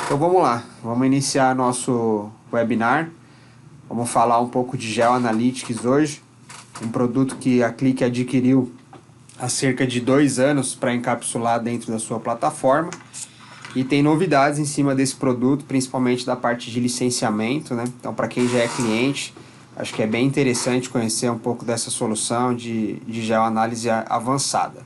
Então vamos lá, vamos iniciar nosso webinar. Vamos falar um pouco de GeoAnalytics hoje, um produto que a Click adquiriu há cerca de 2 anos para encapsular dentro da sua plataforma. E tem novidades em cima desse produto, principalmente da parte de licenciamento, né? Então, para quem já é cliente, acho que é bem interessante conhecer um pouco dessa solução de geoanálise avançada.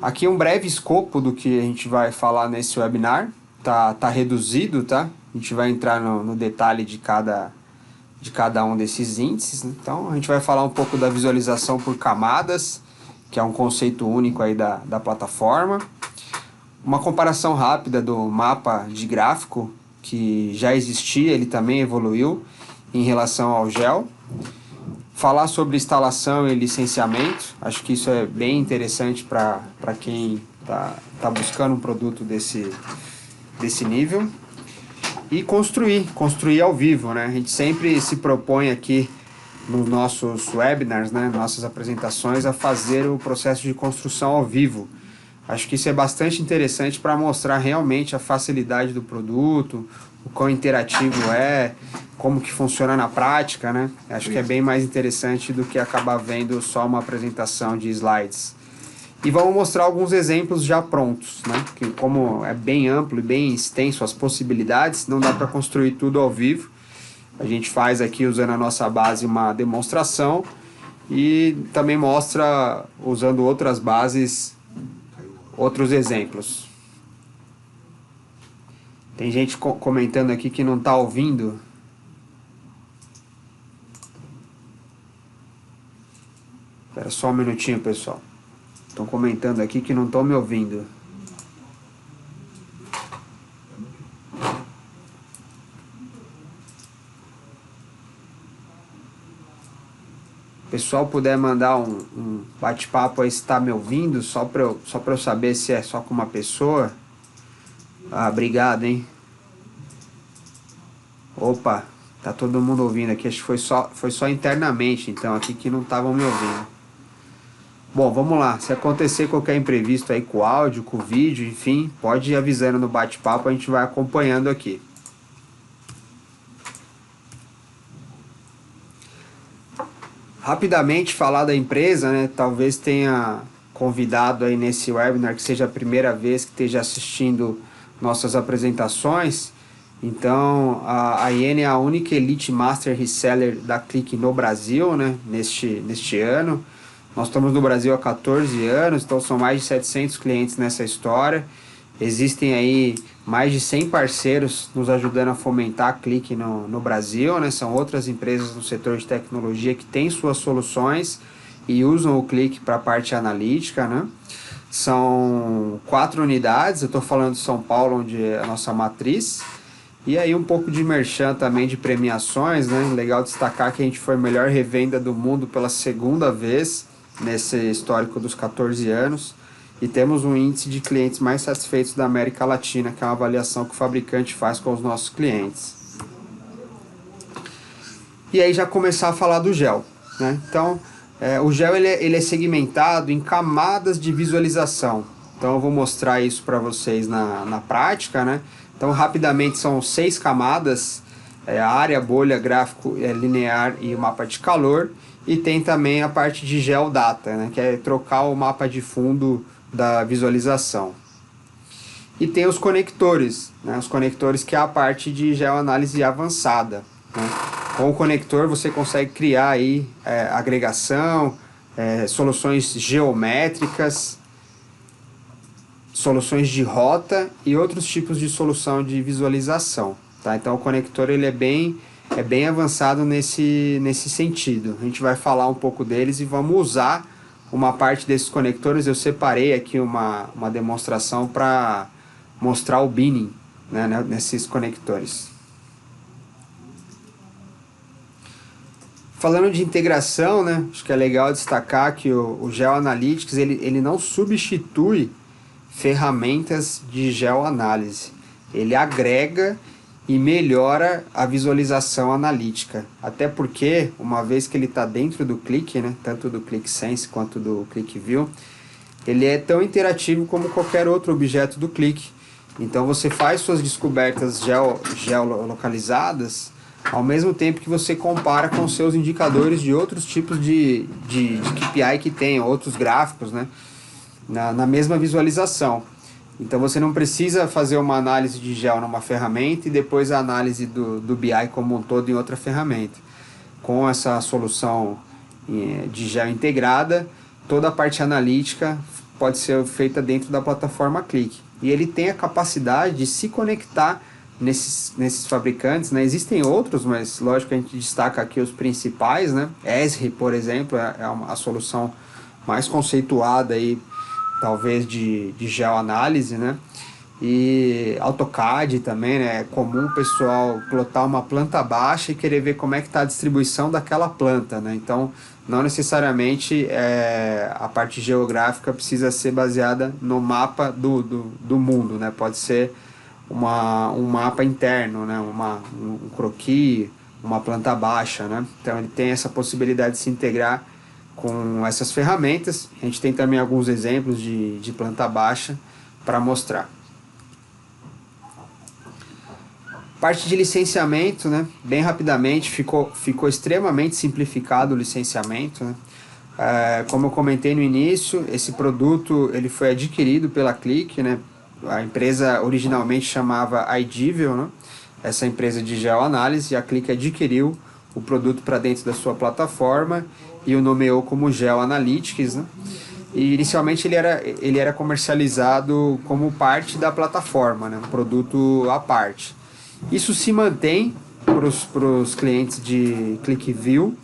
Aqui um breve escopo do que a gente vai falar nesse webinar. Tá reduzido, tá? A gente vai entrar no detalhe de cada um desses índices. Então, a gente vai falar um pouco da visualização por camadas, que é um conceito único aí da plataforma. Uma comparação rápida do mapa de gráfico, que já existia, ele também evoluiu em relação ao Geo. Falar sobre instalação e licenciamento, acho que isso é bem interessante para quem tá buscando um produto desse nível. E construir ao vivo, né? A gente sempre se propõe aqui nos nossos webinars, né, nossas apresentações, a fazer o processo de construção ao vivo. Acho que isso é bastante interessante para mostrar realmente a facilidade do produto, o quão interativo é, como que funciona na prática, né? Acho que é bem mais interessante do que acabar vendo só uma apresentação de slides. E vamos mostrar alguns exemplos já prontos, né? Que como é bem amplo e bem extenso as possibilidades, não dá para construir tudo ao vivo. A gente faz aqui usando a nossa base uma demonstração e também mostra usando outras bases, outros exemplos. Tem gente comentando aqui que não está ouvindo. Espera só um minutinho, pessoal. Estão comentando aqui que não estão me ouvindo. O pessoal puder mandar um bate-papo aí se está me ouvindo, só para eu saber se é só com uma pessoa. Ah, obrigado, hein? Opa, tá todo mundo ouvindo aqui, acho que foi só internamente, então, aqui que não estavam me ouvindo. Bom, vamos lá, se acontecer qualquer imprevisto aí com o áudio, com o vídeo, enfim, pode ir avisando no bate-papo, a gente vai acompanhando aqui. Rapidamente falar da empresa, né? Talvez tenha convidado aí nesse webinar que seja a primeira vez que esteja assistindo nossas apresentações. Então, a IN é a única Elite Master Reseller da Click no Brasil, né? Neste ano. Nós estamos no Brasil há 14 anos, então são mais de 700 clientes nessa história. Existem aí mais de 100 parceiros nos ajudando a fomentar a Click no Brasil, né? São outras empresas no setor de tecnologia que têm suas soluções e usam o Click para a parte analítica, né? São 4 unidades, eu estou falando de São Paulo, onde é a nossa matriz. E aí um pouco de merchan também de premiações, né? Legal destacar que a gente foi a melhor revenda do mundo pela segunda vez nesse histórico dos 14 anos. E temos um índice de clientes mais satisfeitos da América Latina, que é uma avaliação que o fabricante faz com os nossos clientes. E aí já começar a falar do gel, né? Então, o gel ele é segmentado em camadas de visualização. Então eu vou mostrar isso para vocês na prática, né? Então rapidamente são 6 camadas, a área, bolha, gráfico linear e o mapa de calor. E tem também a parte de geodata, né? Que é trocar o mapa de fundo da visualização. E tem os conectores, né? Os conectores que é a parte de geoanálise avançada, né? Com o conector você consegue criar aí agregação, soluções geométricas, soluções de rota e outros tipos de solução de visualização, tá? Então o conector ele é bem avançado nesse sentido. A gente vai falar um pouco deles e vamos usar uma parte desses conectores. Eu separei aqui uma demonstração para mostrar o binning, né, nesses conectores. Falando de integração, né, acho que é legal destacar que o GeoAnalytics ele não substitui ferramentas de geoanálise. Ele agrega e melhora a visualização analítica. Até porque, uma vez que ele está dentro do Qlik, né, tanto do QlikSense quanto do QlikView, ele é tão interativo como qualquer outro objeto do Qlik. Então você faz suas descobertas geolocalizadas ao mesmo tempo que você compara com seus indicadores de outros tipos de KPI que tem, outros gráficos, né, na mesma visualização. Então você não precisa fazer uma análise de gel numa ferramenta e depois a análise do BI como um todo em outra ferramenta. Com essa solução de gel integrada, toda a parte analítica pode ser feita dentro da plataforma Qlik. E ele tem a capacidade de se conectar nesses fabricantes, né? Existem outros, mas lógico que a gente destaca aqui os principais, né? Esri, por exemplo, é a solução mais conceituada aí, talvez de geoanálise, né? E AutoCAD também, né? É comum o pessoal plotar uma planta baixa e querer ver como é que está a distribuição daquela planta, né? Então, não necessariamente a parte geográfica precisa ser baseada no mapa do mundo, né? Pode ser um mapa interno, né? Um croquis, uma planta baixa, né? Então, ele tem essa possibilidade de se integrar com essas ferramentas. A gente tem também alguns exemplos de planta baixa para mostrar. Parte de licenciamento, né? Bem rapidamente, ficou extremamente simplificado o licenciamento, né? Como eu comentei no início, esse produto ele foi adquirido pela Qlik, né? A empresa originalmente chamava iDivil, né? Essa empresa de geoanálise, e a Qlik adquiriu o produto para dentro da sua plataforma e o nomeou como GeoAnalytics, né? E inicialmente ele era comercializado como parte da plataforma, né? Um produto à parte. Isso se mantém para os clientes de QlikView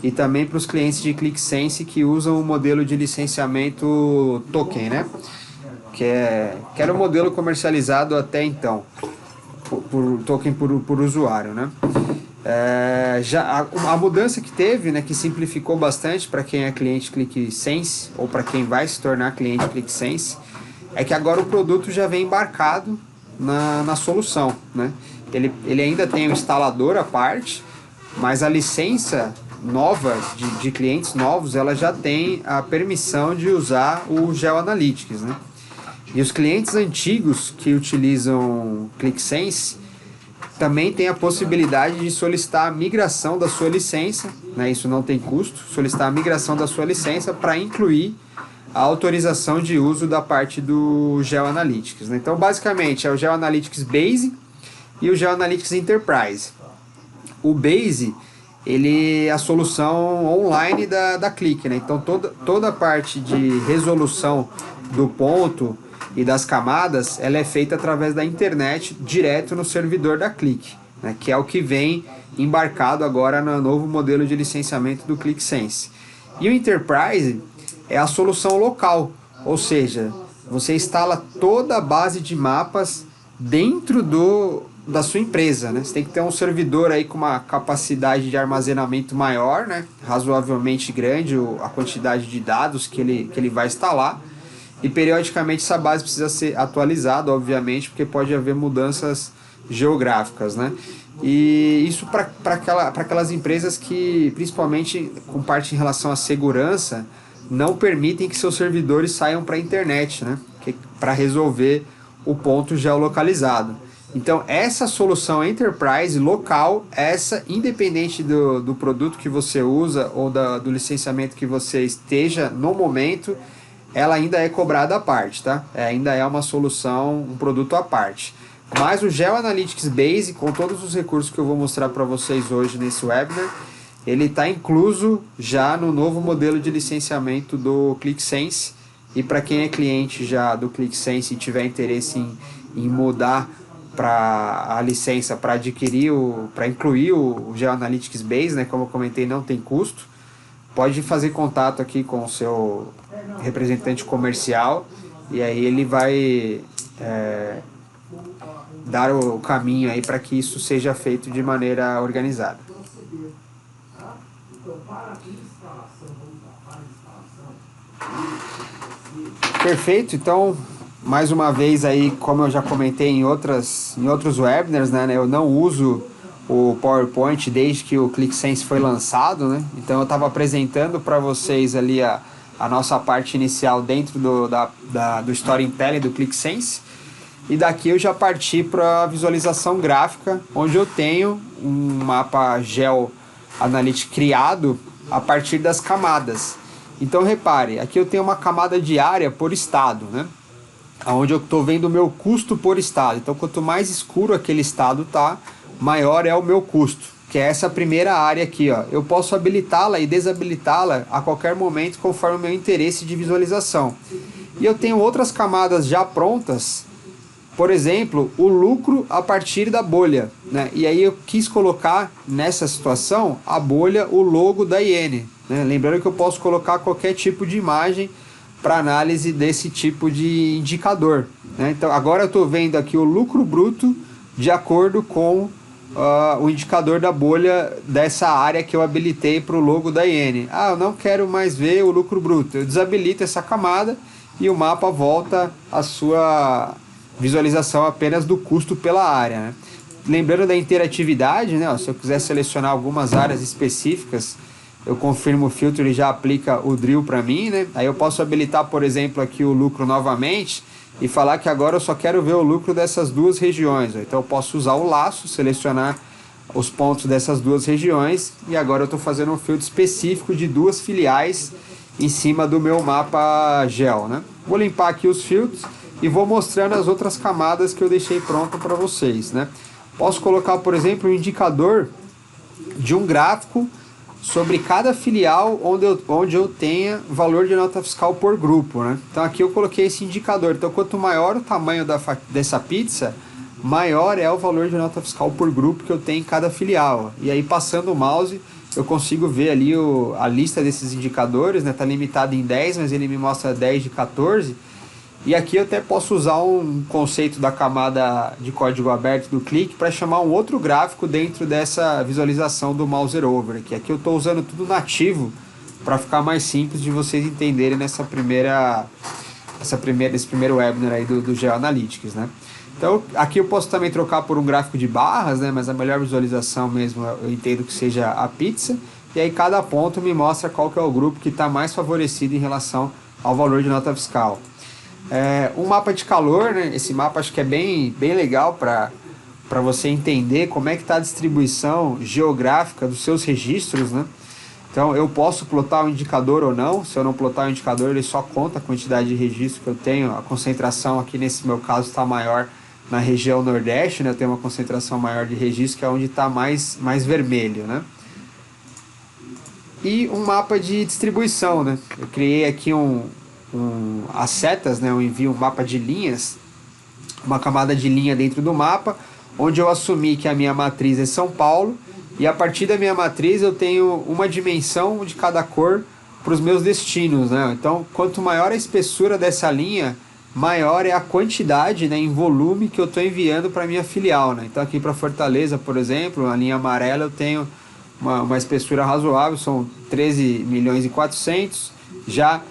e também para os clientes de QlikSense que usam o modelo de licenciamento token, né? Que era o modelo comercializado até então, por token por usuário, né? A mudança que teve, né, que simplificou bastante para quem é cliente QlikSense ou para quem vai se tornar cliente QlikSense, é que agora o produto já vem embarcado na solução, né? Ele ainda tem o instalador à parte, mas a licença nova de clientes novos, ela já tem a permissão de usar o GeoAnalytics, né? E os clientes antigos que utilizam QlikSense também tem a possibilidade de solicitar a migração da sua licença, né? Isso não tem custo, solicitar a migração da sua licença para incluir a autorização de uso da parte do GeoAnalytics, né? Então, basicamente, é o GeoAnalytics Base e o GeoAnalytics Enterprise. O Base, ele é a solução online da Qlik, né? Então, toda a parte de resolução do ponto e das camadas, ela é feita através da internet, direto no servidor da Qlik, né? Que é o que vem embarcado agora no novo modelo de licenciamento do QlikSense. E o Enterprise é a solução local, ou seja, você instala toda a base de mapas dentro da sua empresa, né? Você tem que ter um servidor aí com uma capacidade de armazenamento maior, né? Razoavelmente grande a quantidade de dados que ele vai instalar, e periodicamente essa base precisa ser atualizada, obviamente, porque pode haver mudanças geográficas, né? E isso para aquelas empresas que, principalmente com parte em relação à segurança, não permitem que seus servidores saiam para a internet, né? Para resolver o ponto geolocalizado. Então, essa solução Enterprise local, essa independente do produto que você usa ou do licenciamento que você esteja no momento, ela ainda é cobrada à parte, tá? Ainda é uma solução, um produto à parte. Mas o GeoAnalytics Base, com todos os recursos que eu vou mostrar para vocês hoje nesse webinar, ele está incluso já no novo modelo de licenciamento do QlikSense. E para quem é cliente já do QlikSense e tiver interesse em mudar para a licença para adquirir, para incluir o GeoAnalytics Base, né, como eu comentei, não tem custo, pode fazer contato aqui com o seu representante comercial e aí ele vai dar o caminho aí para que isso seja feito de maneira organizada. Perfeito, então, mais uma vez aí, como eu já comentei em outros webinars, né, eu não uso o PowerPoint desde que o ClickSense foi lançado, né? Então eu estava apresentando para vocês ali a nossa parte inicial dentro do Storytelling do ClickSense, e daqui eu já parti para a visualização gráfica, onde eu tenho um mapa GeoAnalytics criado a partir das camadas. Então repare, aqui eu tenho uma camada de área por estado, né? Onde eu estou vendo o meu custo por estado. Então quanto mais escuro aquele estado tá, maior é o meu custo, que é essa primeira área aqui, ó. Eu posso habilitá-la e desabilitá-la a qualquer momento conforme o meu interesse de visualização. E eu tenho outras camadas já prontas, por exemplo, o lucro a partir da bolha, né? E aí eu quis colocar nessa situação a bolha, o logo da Iene, né? Lembrando que eu posso colocar qualquer tipo de imagem para análise desse tipo de indicador, né? Então agora eu estou vendo aqui o lucro bruto de acordo com o indicador da bolha dessa área que eu habilitei para o logo da Iene. Ah, eu não quero mais ver o lucro bruto. Eu desabilito essa camada e o mapa volta à sua visualização apenas do custo pela área, né? Lembrando da interatividade, né? Se eu quiser selecionar algumas áreas específicas, eu confirmo o filtro e já aplica o drill para mim, né? Aí eu posso habilitar, por exemplo, aqui o lucro novamente e falar que agora eu só quero ver o lucro dessas duas regiões. Então eu posso usar o laço, selecionar os pontos dessas duas regiões, e agora eu estou fazendo um filtro específico de duas filiais em cima do meu mapa gel, né? Vou limpar aqui os filtros e vou mostrando as outras camadas que eu deixei pronto para vocês, né? Posso colocar, por exemplo, um indicador de um gráfico sobre cada filial onde eu tenha valor de nota fiscal por grupo, né? Então aqui eu coloquei esse indicador. Então quanto maior o tamanho dessa pizza, maior é o valor de nota fiscal por grupo que eu tenho em cada filial. E aí passando o mouse eu consigo ver ali a lista desses indicadores, né? Tá limitado em 10, mas ele me mostra 10 de 14. E aqui eu até posso usar um conceito da camada de código aberto do Click para chamar um outro gráfico dentro dessa visualização do Mouser Over. Aqui eu estou usando tudo nativo para ficar mais simples de vocês entenderem nesse primeiro webinar aí do GeoAnalytics, né? Então aqui eu posso também trocar por um gráfico de barras, né? Mas a melhor visualização mesmo eu entendo que seja a pizza. E aí cada ponto me mostra qual que é o grupo que está mais favorecido em relação ao valor de nota fiscal. Um mapa de calor, né? Esse mapa acho que é bem legal para você entender como é que está a distribuição geográfica dos seus registros, né? Então eu posso plotar o indicador ou não. Se eu não plotar o indicador, ele só conta a quantidade de registro que eu tenho. A concentração aqui nesse meu caso está maior na região Nordeste, né? Eu tenho uma concentração maior de registro, que é onde está mais vermelho, né? E um mapa de distribuição, né? Eu criei aqui as setas, né? Eu envio um mapa de linhas, uma camada de linha dentro do mapa, onde eu assumi que a minha matriz é São Paulo, e a partir da minha matriz eu tenho uma dimensão de cada cor para os meus destinos, né? Então, quanto maior a espessura dessa linha, maior é a quantidade, né, em volume que eu estou enviando para minha filial, né? Então aqui para Fortaleza, por exemplo, a linha amarela eu tenho uma espessura razoável, são 13 milhões e 400. Já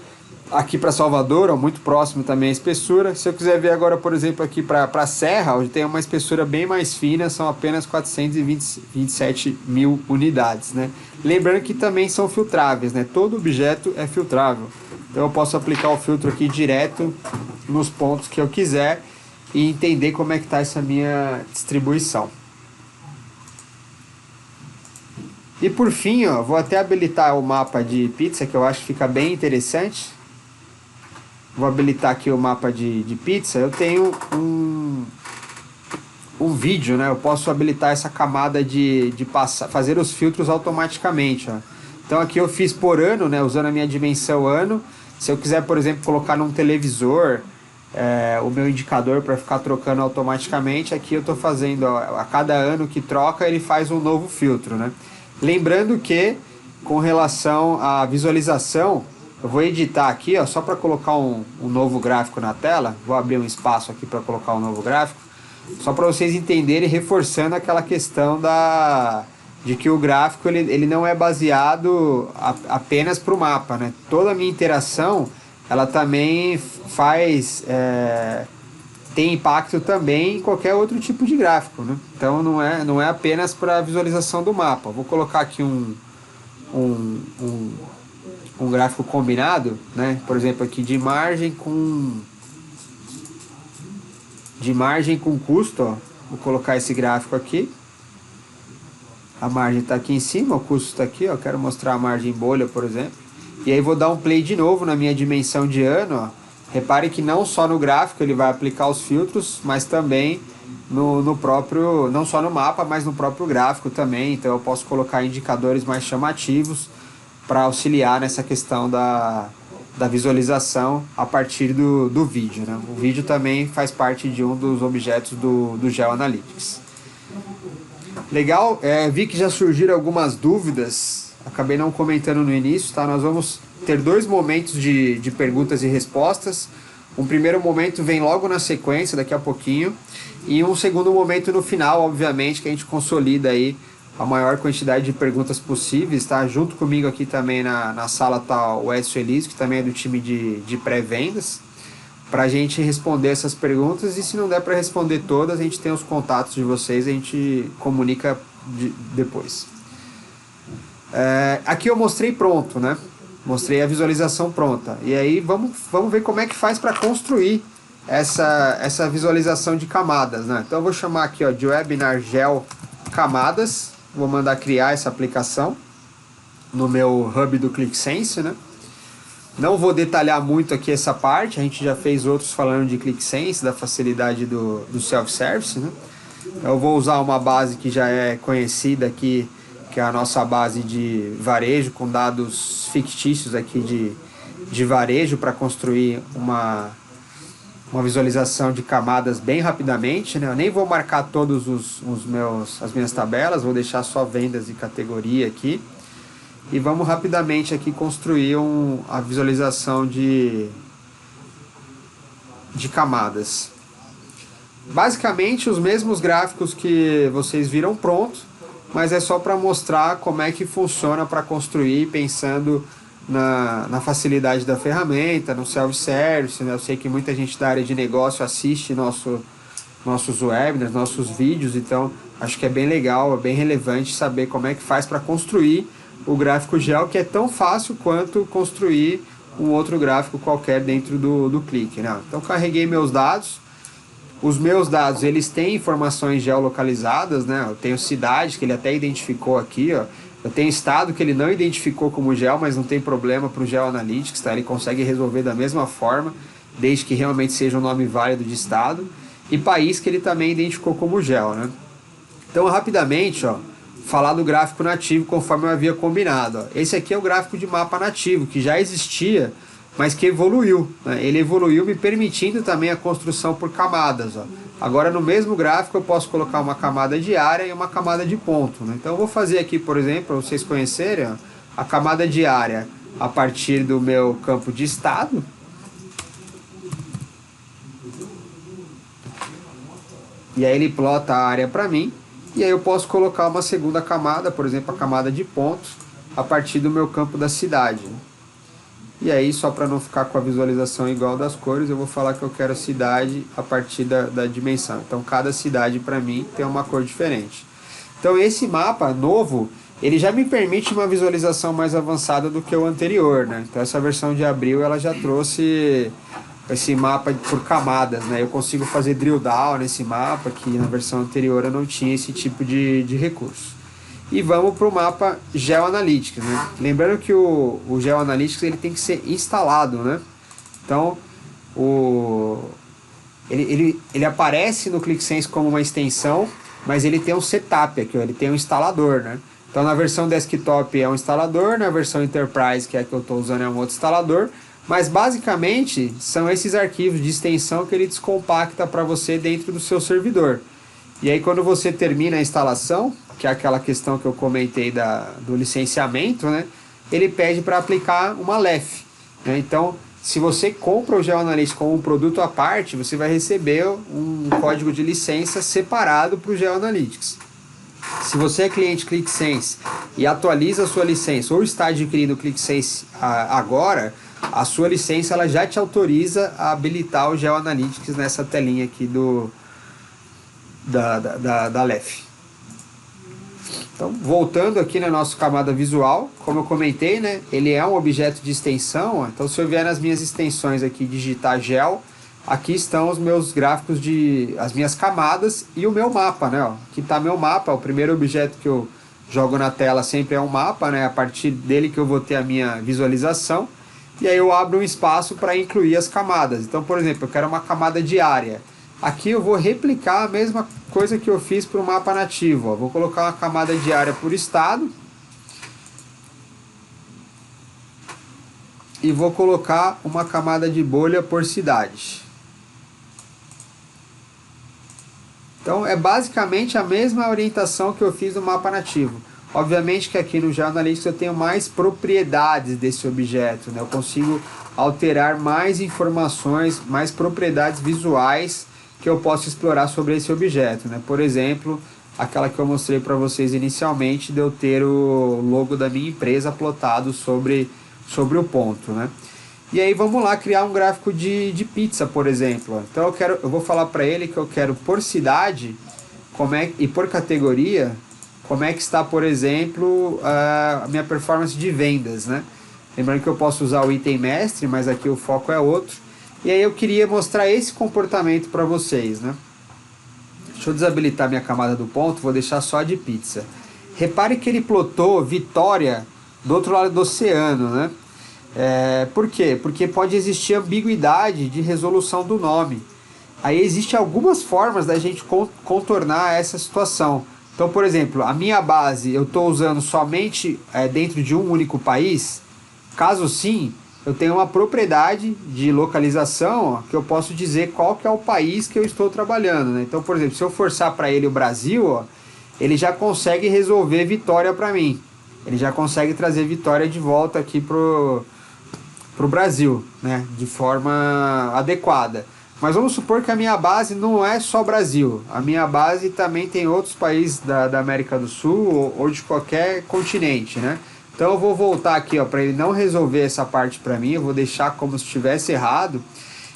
aqui para Salvador, ó, muito próximo também a espessura. Se eu quiser ver agora, por exemplo, aqui para a Serra, onde tem uma espessura bem mais fina, são apenas 427 mil unidades, né? Lembrando que também são filtráveis, né? Todo objeto é filtrável. Então eu posso aplicar o filtro aqui direto nos pontos que eu quiser e entender como é que está essa minha distribuição. E por fim, ó, vou até habilitar o mapa de pizza, que eu acho que fica bem interessante. Vou habilitar aqui o mapa de pizza. Eu tenho um vídeo, né? Eu posso habilitar essa camada de fazer os filtros automaticamente, ó. Então aqui eu fiz por ano, né? Usando a minha dimensão ano. Se eu quiser, por exemplo, colocar num televisor o meu indicador para ficar trocando automaticamente, aqui eu estou fazendo, ó, a cada ano que troca ele faz um novo filtro, né? Lembrando que com relação à visualização, eu vou editar aqui, ó, só para colocar um novo gráfico na tela. Vou abrir um espaço aqui para colocar um novo gráfico, só para vocês entenderem, reforçando aquela questão da de que o gráfico ele não é baseado apenas para o mapa, né? Toda a minha interação, ela também tem impacto também em qualquer outro tipo de gráfico, né? Então não é apenas para a visualização do mapa. Vou colocar aqui um, um gráfico combinado, né? Por exemplo, aqui de margem com custo, ó. Vou colocar esse gráfico aqui. A margem está aqui em cima, o custo está aqui, ó. Quero mostrar a margem bolha, por exemplo. E aí vou dar um play de novo na minha dimensão de ano, ó. Repare que não só no gráfico ele vai aplicar os filtros, mas também no próprio, não só no mapa, mas no próprio gráfico também. Então eu posso colocar indicadores mais chamativos para auxiliar nessa questão da visualização a partir do vídeo, né? O vídeo também faz parte de um dos objetos do GeoAnalytics. Legal, vi que já surgiram algumas dúvidas, acabei não comentando no início, tá? Nós vamos ter 2 momentos de perguntas e respostas. Um primeiro momento vem logo na sequência, daqui a pouquinho, e um segundo momento no final, obviamente, que a gente consolida aí a maior quantidade de perguntas possíveis, tá? Junto comigo aqui também na sala tá o Edson Elísio, que também é do time de pré-vendas, para a gente responder essas perguntas, e se não der para responder todas, a gente tem os contatos de vocês, a gente comunica depois. Aqui eu mostrei pronto, né? Mostrei a visualização pronta. E aí vamos ver como é que faz para construir essa visualização de camadas, né? Então eu vou chamar aqui, ó, de Webinar Geo Camadas. Vou mandar criar essa aplicação no meu hub do ClickSense, né? Não vou detalhar muito aqui essa parte, a gente já fez outros falando de ClickSense, da facilidade do self-service, né? Eu vou usar uma base que já é conhecida aqui, que é a nossa base de varejo, com dados fictícios aqui de varejo, para construir uma visualização de camadas bem rapidamente, né? Eu nem vou marcar todos as minhas tabelas, vou deixar só vendas e categoria aqui. E vamos rapidamente aqui construir a visualização de camadas. Basicamente os mesmos gráficos que vocês viram pronto, mas é só para mostrar como é que funciona para construir, pensando na facilidade da ferramenta, no self-service, né? Eu sei que muita gente da área de negócio assiste nossos webinars, nossos vídeos, então acho que é bem legal, é bem relevante saber como é que faz para construir o gráfico Geo, que é tão fácil quanto construir um outro gráfico qualquer dentro do Click, né? Então carreguei meus dados. Os meus dados, eles têm informações geolocalizadas, né? Eu tenho cidade, que ele até identificou aqui, ó. Eu tenho estado que ele não identificou como geo, mas não tem problema para o GeoAnalytics, tá? Ele consegue resolver da mesma forma, desde que realmente seja um nome válido de estado. E país que ele também identificou como geo, né? Então, rapidamente, ó, falar do gráfico nativo conforme eu havia combinado, ó. Esse aqui é o gráfico de mapa nativo, que já existia, mas que evoluiu, né? Ele evoluiu me permitindo também a construção por camadas, ó. Agora no mesmo gráfico eu posso colocar uma camada de área e uma camada de ponto, né? Então eu vou fazer aqui, por exemplo, para vocês conhecerem, ó, a camada de área a partir do meu campo de estado. E aí ele plota a área para mim. E aí eu posso colocar uma segunda camada, por exemplo, a camada de pontos, a partir do meu campo da cidade. E aí, só para não ficar com a visualização igual das cores, eu vou falar que eu quero a cidade a partir da dimensão. Então, cada cidade para mim tem uma cor diferente. Então, esse mapa novo, ele já me permite uma visualização mais avançada do que o anterior, né? Então, essa versão de abril, ela já trouxe esse mapa por camadas, né? Eu consigo fazer drill down nesse mapa, que na versão anterior eu não tinha esse tipo de recurso. E vamos para o mapa GeoAnalytics, né? Lembrando que o GeoAnalytics ele tem que ser instalado, né? Então, ele aparece no ClickSense como uma extensão, mas ele tem um setup aqui, ó, ele tem um instalador, né? Então, na versão desktop é um instalador, na versão Enterprise, que é a que eu estou usando, é um outro instalador, mas basicamente são esses arquivos de extensão que ele descompacta para você dentro do seu servidor. E aí quando você termina a instalação, que é aquela questão que eu comentei do licenciamento, né, ele pede para aplicar uma LEF, né? Então, se você compra o GeoAnalytics como um produto à parte, você vai receber um código de licença separado para o GeoAnalytics. Se você é cliente ClickSense e atualiza a sua licença ou está adquirindo o ClickSense agora, a sua licença ela já te autoriza a habilitar o GeoAnalytics nessa telinha aqui da LEF. Então, voltando aqui na nossa camada visual, como eu comentei, né, ele é um objeto de extensão. Ó, então, se eu vier nas minhas extensões aqui, digitar Gel, aqui estão os meus gráficos as minhas camadas e o meu mapa, né? Ó. Aqui está meu mapa, o primeiro objeto que eu jogo na tela sempre é um mapa, né? A partir dele que eu vou ter a minha visualização. E aí eu abro um espaço para incluir as camadas. Então, por exemplo, eu quero uma camada de área. Aqui eu vou replicar a mesma coisa que eu fiz para o mapa nativo. Ó. Vou colocar uma camada de área por estado. E vou colocar uma camada de bolha por cidade. Então é basicamente a mesma orientação que eu fiz no mapa nativo. Obviamente que aqui no GeoAnalytics eu tenho mais propriedades desse objeto, né? Eu consigo alterar mais informações, mais propriedades visuais que eu posso explorar sobre esse objeto, né? Por exemplo, aquela que eu mostrei para vocês inicialmente, de eu ter o logo da minha empresa plotado sobre o ponto, né? E aí vamos lá criar um gráfico de pizza, por exemplo. Então eu vou falar para ele que eu quero por cidade e por categoria, como é que está, por exemplo, a minha performance de vendas, né? Lembrando que eu posso usar o item mestre, mas aqui o foco é outro. E aí eu queria mostrar esse comportamento para vocês, né? Deixa eu desabilitar minha camada do ponto, vou deixar só a de pizza. Repare que ele plotou Vitória do outro lado do oceano, né? Por quê? Porque pode existir ambiguidade de resolução do nome. Aí existem algumas formas da gente contornar essa situação. Então, por exemplo, a minha base eu estou usando somente dentro de um único país. Caso sim, eu tenho uma propriedade de localização, ó, que eu posso dizer qual que é o país que eu estou trabalhando, né? Então, por exemplo, se eu forçar para ele o Brasil, ó, ele já consegue resolver Vitória para mim. Ele já consegue trazer Vitória de volta aqui pro Brasil, né? De forma adequada. Mas vamos supor que a minha base não é só Brasil. A minha base também tem outros países da América do Sul ou de qualquer continente, né? Então eu vou voltar aqui para ele não resolver essa parte para mim, eu vou deixar como se estivesse errado.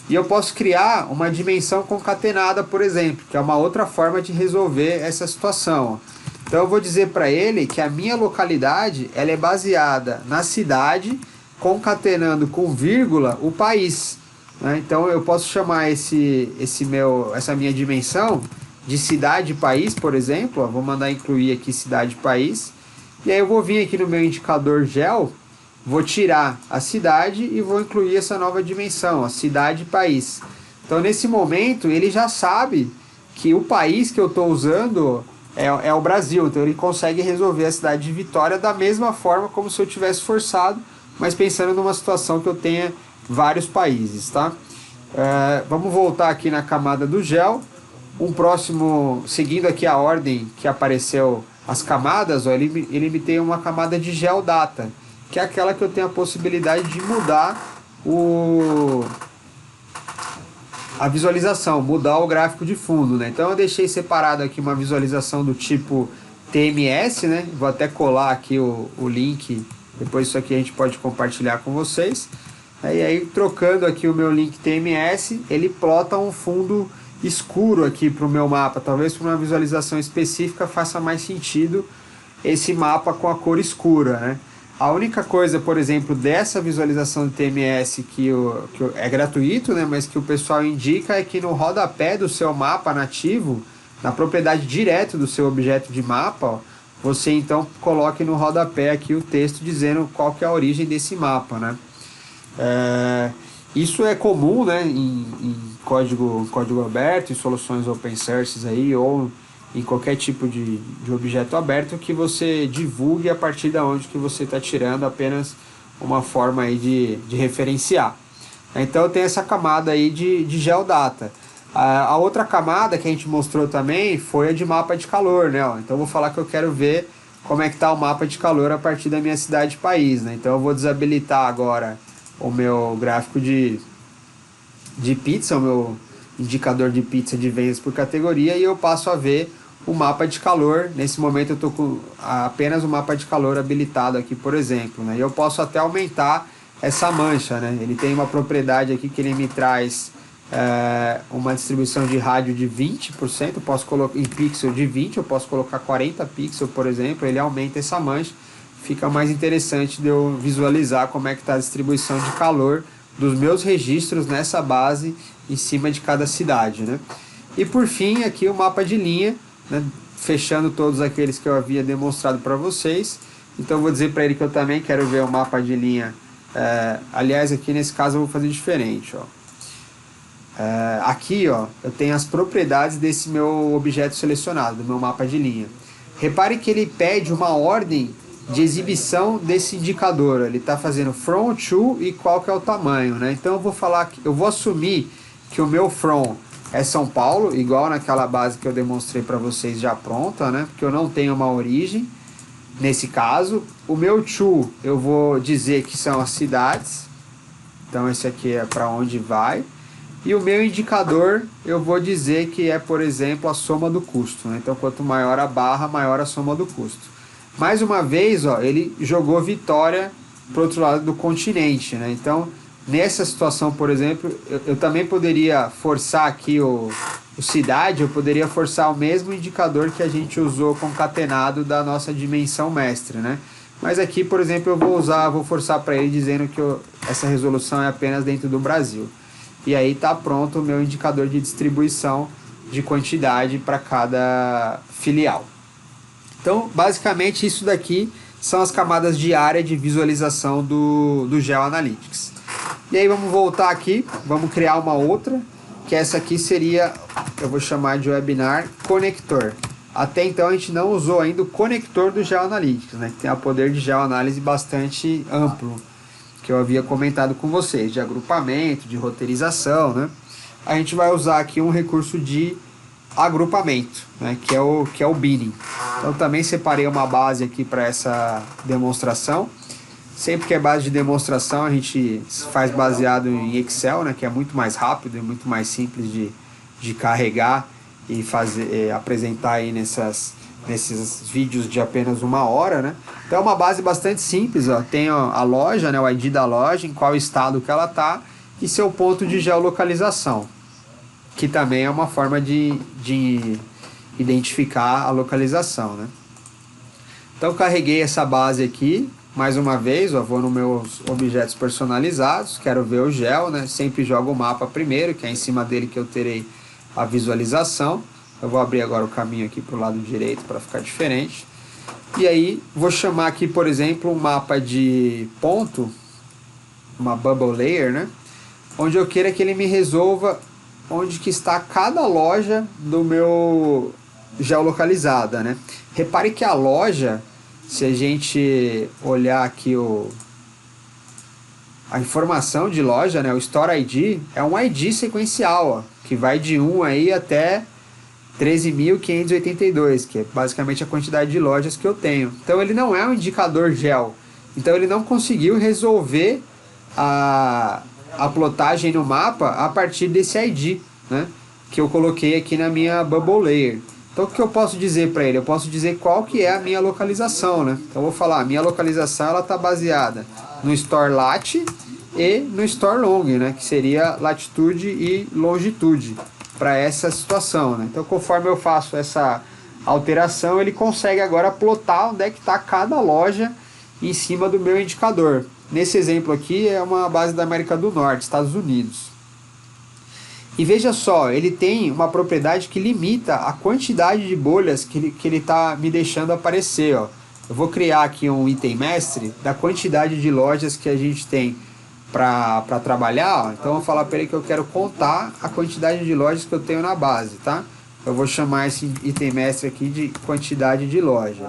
E eu posso criar uma dimensão concatenada, por exemplo, que é uma outra forma de resolver essa situação. Então eu vou dizer para ele que a minha localidade ela é baseada na cidade, concatenando com vírgula o país. Né? Então eu posso chamar essa minha dimensão de cidade-país, por exemplo. Ó, vou mandar incluir aqui cidade-país. E aí eu vou vir aqui no meu indicador gel, vou tirar a cidade e vou incluir essa nova dimensão, a cidade-país. Então nesse momento ele já sabe que o país que eu estou usando é o Brasil. Então ele consegue resolver a cidade de Vitória da mesma forma como se eu tivesse forçado, mas pensando numa situação que eu tenha vários países, tá? Vamos voltar aqui na camada do gel. Um próximo, seguindo aqui a ordem que apareceu as camadas, ó, ele me tem uma camada de geodata, que é aquela que eu tenho a possibilidade de mudar a visualização, mudar o gráfico de fundo, né? Então eu deixei separado aqui uma visualização do tipo TMS, né? Vou até colar aqui o link, depois isso aqui a gente pode compartilhar com vocês. E aí trocando aqui o meu link TMS, ele plota um fundo escuro aqui para o meu mapa. Talvez para uma visualização específica faça mais sentido esse mapa com a cor escura, né? A única coisa, por exemplo, dessa visualização do TMS que é gratuito, né, mas que o pessoal indica é que no rodapé do seu mapa nativo, na propriedade direta do seu objeto de mapa, ó, você então coloque no rodapé aqui o texto dizendo qual que é a origem desse mapa, né? Isso é comum, né, em código aberto, em soluções open source aí, ou em qualquer tipo de objeto aberto, que você divulgue a partir de onde que você está tirando, apenas uma forma aí de referenciar. Então tem essa camada aí de geodata. A outra camada que a gente mostrou também foi a de mapa de calor, né? Então eu vou falar que eu quero ver como é que está o mapa de calor a partir da minha cidade-país, né? Então eu vou desabilitar agora o meu gráfico de pizza, o meu indicador de pizza de vendas por categoria, e eu passo a ver o mapa de calor. Nesse momento eu estou com apenas o mapa de calor habilitado aqui, por exemplo, né? E eu posso até aumentar essa mancha, né? Ele tem uma propriedade aqui que ele me traz uma distribuição de rádio de 20%, eu posso colocar em pixel de 20, eu posso colocar 40 pixels, por exemplo, ele aumenta essa mancha, fica mais interessante de eu visualizar como é que está a distribuição de calor dos meus registros nessa base em cima de cada cidade, né? E por fim aqui o mapa de linha, né? Fechando todos aqueles que eu havia demonstrado para vocês. Então eu vou dizer para ele que eu também quero ver o mapa de linha. Aliás, aqui nesse caso eu vou fazer diferente, ó. Aqui, ó, eu tenho as propriedades desse meu objeto selecionado, do meu mapa de linha. Repare que ele pede uma ordem de exibição desse indicador. Ele está fazendo from to e qual que é o tamanho, né? Então eu vou falar, eu vou assumir que o meu from é São Paulo, igual naquela base que eu demonstrei para vocês já pronta, né? Porque eu não tenho uma origem nesse caso. O meu to eu vou dizer que são as cidades. Então esse aqui é para onde vai. E o meu indicador eu vou dizer que é, por exemplo, a soma do custo, né? Então quanto maior a barra, maior a soma do custo. Mais uma vez, ó, ele jogou Vitória para o outro lado do continente, né? Então nessa situação, por exemplo, eu também poderia forçar aqui o cidade, eu poderia forçar o mesmo indicador que a gente usou concatenado da nossa dimensão mestre, né? Mas aqui, por exemplo, eu vou forçar para ele dizendo que essa resolução é apenas dentro do Brasil. E aí está pronto o meu indicador de distribuição de quantidade para cada filial. Então, basicamente, isso daqui são as camadas de área de visualização do GeoAnalytics. E aí vamos voltar aqui, vamos criar uma outra, que essa aqui seria, eu vou chamar de webinar conector. Até então a gente não usou ainda o conector do GeoAnalytics, né, que tem um poder de geoanálise bastante amplo, que eu havia comentado com vocês, de agrupamento, de roteirização, né? A gente vai usar aqui um recurso de agrupamento, né, que é o binning. Então também separei uma base aqui para essa demonstração. Sempre que é base de demonstração a gente faz baseado em Excel, né, que é muito mais rápido e muito mais simples de carregar e apresentar aí nesses vídeos de apenas 1 hora, né? Então é uma base bastante simples, ó. Tem a loja, né, o ID da loja, em qual estado que ela está e seu ponto de geolocalização, que também é uma forma de identificar a localização, né? Então carreguei essa base aqui, mais uma vez, ó, vou nos meus objetos personalizados, quero ver o gel, né? Sempre jogo o mapa primeiro, que é em cima dele que eu terei a visualização. Eu vou abrir agora o caminho aqui para o lado direito para ficar diferente. E aí vou chamar aqui, por exemplo, um mapa de ponto, uma bubble layer, né? Onde eu queira que ele me resolva onde que está cada loja do meu geolocalizada, né? Repare que a loja, se a gente olhar aqui a informação de loja, né? O Store ID é um ID sequencial, ó, que vai de 1 aí até 13.582, que é basicamente a quantidade de lojas que eu tenho. Então ele não é um indicador gel. Então ele não conseguiu resolver a plotagem no mapa a partir desse ID, né, que eu coloquei aqui na minha bubble layer. Então o que eu posso dizer para ele? Eu posso dizer qual que é a minha localização, né? Então eu vou falar, a minha localização ela está baseada no store lat e no store long, né, que seria latitude e longitude para essa situação, né? Então conforme eu faço essa alteração, ele consegue agora plotar onde é que está cada loja em cima do meu indicador. Nesse exemplo aqui é uma base da América do Norte, Estados Unidos. E veja só, ele tem uma propriedade que limita a quantidade de bolhas que ele está me deixando aparecer, ó. Eu vou criar aqui um item mestre da quantidade de lojas que a gente tem para trabalhar, ó. Então eu vou falar para ele que eu quero contar a quantidade de lojas que eu tenho na base, tá? Eu vou chamar esse item mestre aqui de quantidade de loja.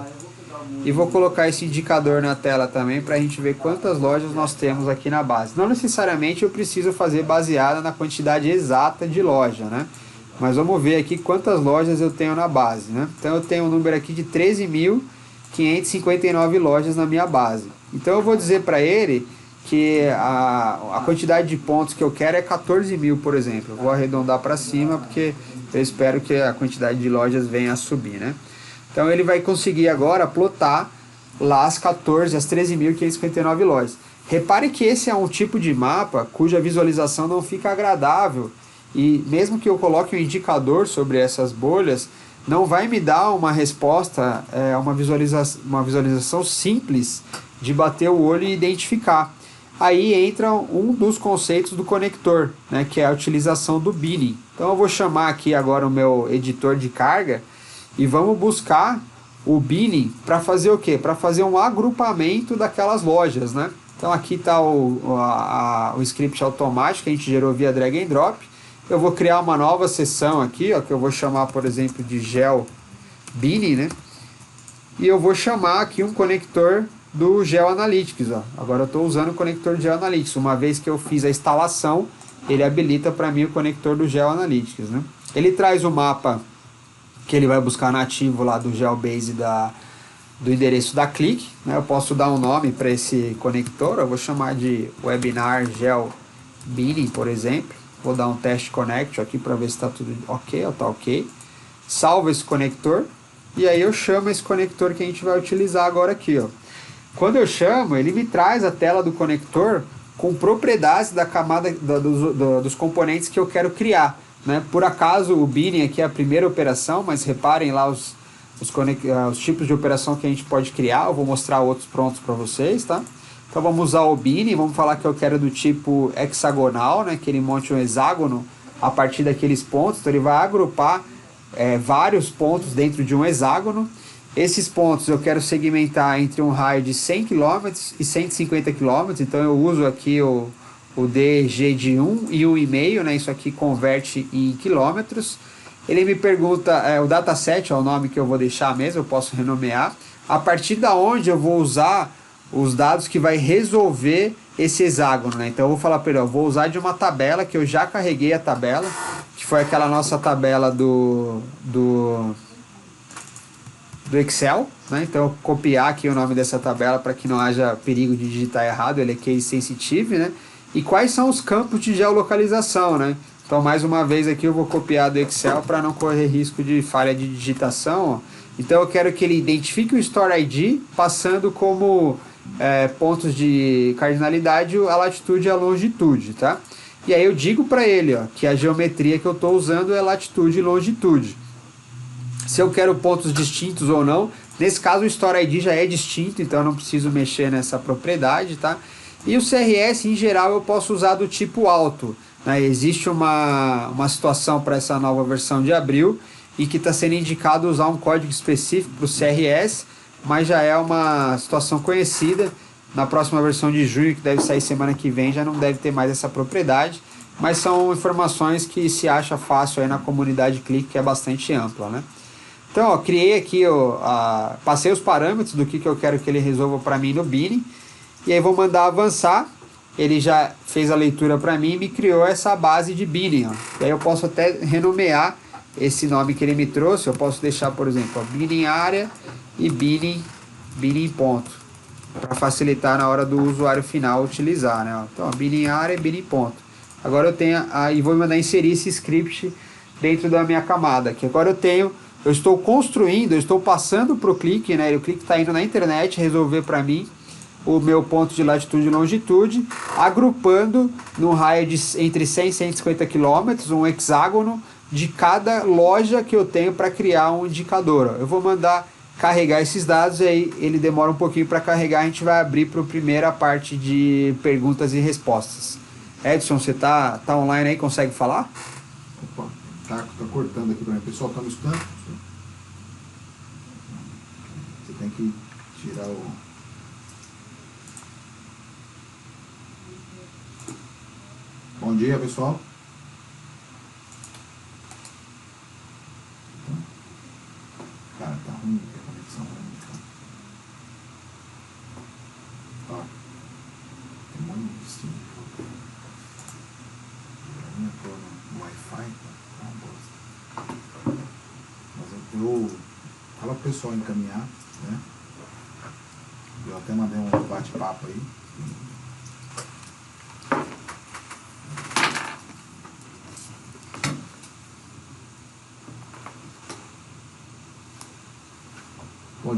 E vou colocar esse indicador na tela também para a gente ver quantas lojas nós temos aqui na base. Não necessariamente eu preciso fazer baseada na quantidade exata de loja, né? Mas vamos ver aqui quantas lojas eu tenho na base, né? Então eu tenho um número aqui de 13.559 lojas na minha base. Então eu vou dizer para ele que a quantidade de pontos que eu quero é 14.000, por exemplo. Eu vou arredondar para cima porque Eu espero que a quantidade de lojas venha a subir, né? Então ele vai conseguir agora plotar lá as 13.559 lojas. Repare que esse é um tipo de mapa cuja visualização não fica agradável, e mesmo que eu coloque um indicador sobre essas bolhas, não vai me dar uma resposta, uma visualização simples de bater o olho e identificar. Aí entra um dos conceitos do conector, né, que é a utilização do binning. Então eu vou chamar aqui agora o meu editor de carga e vamos buscar o binning para fazer o quê? Para fazer um agrupamento daquelas lojas, né? Então aqui está o script automático que a gente gerou via drag and drop. Eu vou criar uma nova seção aqui, ó, que eu vou chamar, por exemplo, de gel binning, né? E eu vou chamar aqui um conector do Geo Analytics, ó. Agora eu estou usando o conector do Geo Analytics. Uma vez que eu fiz a instalação, ele habilita para mim o conector do Geo Analytics, né? Ele traz o mapa que ele vai buscar nativo lá do GeoBase do endereço da Click, né? Eu posso dar um nome para esse conector, eu vou chamar de Webinar Gel Binning, por exemplo. Vou dar um teste connect aqui para ver se está tudo ok, ó, tá ok. Salvo esse conector e aí eu chamo esse conector que a gente vai utilizar agora aqui, ó. Quando eu chamo, ele me traz a tela do conector com propriedades da camada dos componentes que eu quero criar, né? Por acaso o binning aqui é a primeira operação, mas reparem lá os tipos de operação que a gente pode criar. Eu vou mostrar outros prontos para vocês, tá? Então vamos usar o binning, vamos falar que eu quero do tipo hexagonal, né? Que ele monte um hexágono a partir daqueles pontos. Então ele vai agrupar vários pontos dentro de um hexágono. Esses pontos eu quero segmentar entre um raio de 100 km e 150 km. Então eu uso aqui o DG de 1 e 1,5, né? Isso aqui converte em quilômetros. Ele me pergunta, o dataset é o nome que eu vou deixar mesmo, eu posso renomear. A partir da onde eu vou usar os dados que vai resolver esse hexágono, né? Então eu vou falar para ele, vou usar de uma tabela que eu já carreguei a tabela, que foi aquela nossa tabela do Excel, né? Então eu copiar aqui o nome dessa tabela para que não haja perigo de digitar errado, ele é case sensitive, né? E quais são os campos de geolocalização, né? Então mais uma vez aqui eu vou copiar do Excel para não correr risco de falha de digitação, ó. Então eu quero que ele identifique o Store ID passando como pontos de cardinalidade a latitude e a longitude, tá? E aí eu digo para ele, ó, que a geometria que eu estou usando é latitude e longitude. Se eu quero pontos distintos ou não, nesse caso o Store ID já é distinto, então eu não preciso mexer nessa propriedade, tá? E o CRS em geral eu posso usar do tipo alto, né? Existe uma situação para essa nova versão de abril e que está sendo indicado usar um código específico para o CRS, mas já é uma situação conhecida. Na próxima versão de junho, que deve sair semana que vem, já não deve ter mais essa propriedade, mas são informações que se acha fácil aí na comunidade Click, que é bastante ampla, né? Então, ó, criei aqui, passei os parâmetros do que eu quero que ele resolva para mim no binning, e aí vou mandar avançar. Ele já fez a leitura para mim e me criou essa base de binning, ó. E aí eu posso até renomear esse nome que ele me trouxe. Eu posso deixar, por exemplo, ó, binning área e binning ponto, para facilitar na hora do usuário final utilizar, né? Então, binning área e binning ponto. Agora eu tenho, aí vou mandar inserir esse script dentro da minha camada, que agora eu estou construindo, eu estou passando para o Click, né? O Click está indo na internet resolver para mim o meu ponto de latitude e longitude, agrupando num raio de entre 100 e 150 km, um hexágono de cada loja que eu tenho para criar um indicador. Eu vou mandar carregar esses dados e aí ele demora um pouquinho para carregar. A gente vai abrir para a primeira parte de perguntas e respostas. Edson, você tá online aí, consegue falar? Opa, tá cortando aqui para mim. Pessoal, tá me escutando? Você tem que tirar o... Bom dia, pessoal. Cara, tá ruim a conexão. Ó, tem um monte de stream. A minha tô no Wi-Fi, tá uma bosta. Mas eu fala pro pessoal encaminhar, né? Eu até mandei um bate-papo aí.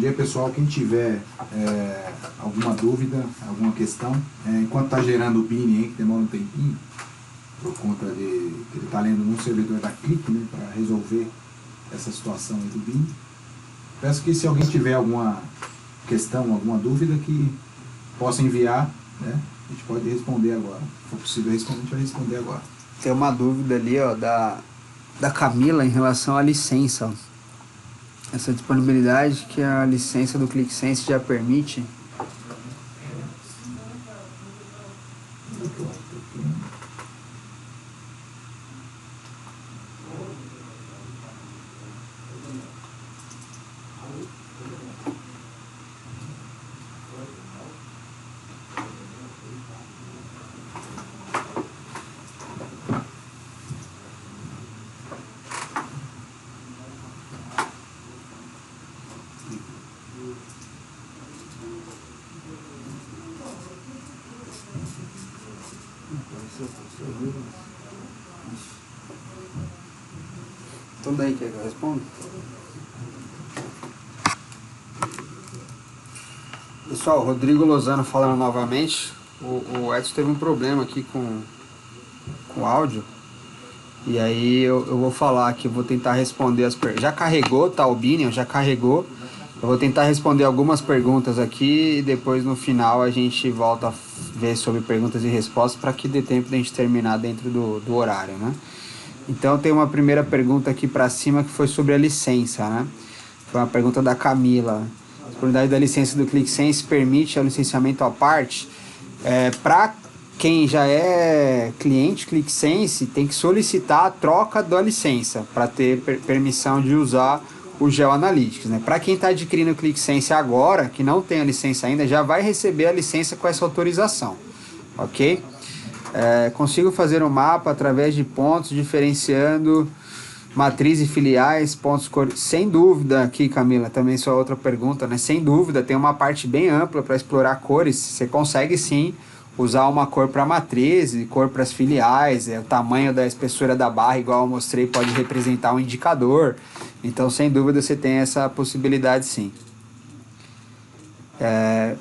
dia, pessoal. Quem tiver alguma dúvida, alguma questão, enquanto está gerando o BIN aí, que demora um tempinho, por conta de que ele está lendo num servidor da Click, né, para resolver essa situação aí do BIN. Peço que se alguém tiver alguma questão, alguma dúvida, que possa enviar, né? A gente pode responder agora. Se for possível responder, a gente vai responder agora. Tem uma dúvida ali, ó, da Camila em relação à licença. Ó. Essa disponibilidade que a licença do ClickSense já permite. Tudo aí, quer que eu responda? Pessoal, Rodrigo Lozano falando novamente. O Edson teve um problema aqui com o áudio. E aí eu vou falar aqui, eu vou tentar responder as perguntas. Já carregou, tá, o Binion? Já carregou. Eu vou tentar responder algumas perguntas aqui e depois no final a gente volta a ver sobre perguntas e respostas para que dê tempo de a gente terminar dentro do horário, né? Então tem uma primeira pergunta aqui para cima que foi sobre a licença, né? Foi uma pergunta da Camila. A disponibilidade da licença do ClickSense permite o licenciamento à parte? Para quem já é cliente ClickSense, tem que solicitar a troca da licença para ter permissão de usar o GeoAnalytics, né? Para quem está adquirindo o ClickSense agora, que não tem a licença ainda, já vai receber a licença com essa autorização, ok? Consigo fazer um mapa através de pontos, diferenciando matriz e filiais, pontos cores. Sem dúvida aqui, Camila, também sua outra pergunta, né? Sem dúvida, tem uma parte bem ampla para explorar cores. Você consegue sim usar uma cor para matriz e cor para as filiais. O tamanho da espessura da barra, igual eu mostrei, pode representar um indicador. Então, sem dúvida, você tem essa possibilidade sim.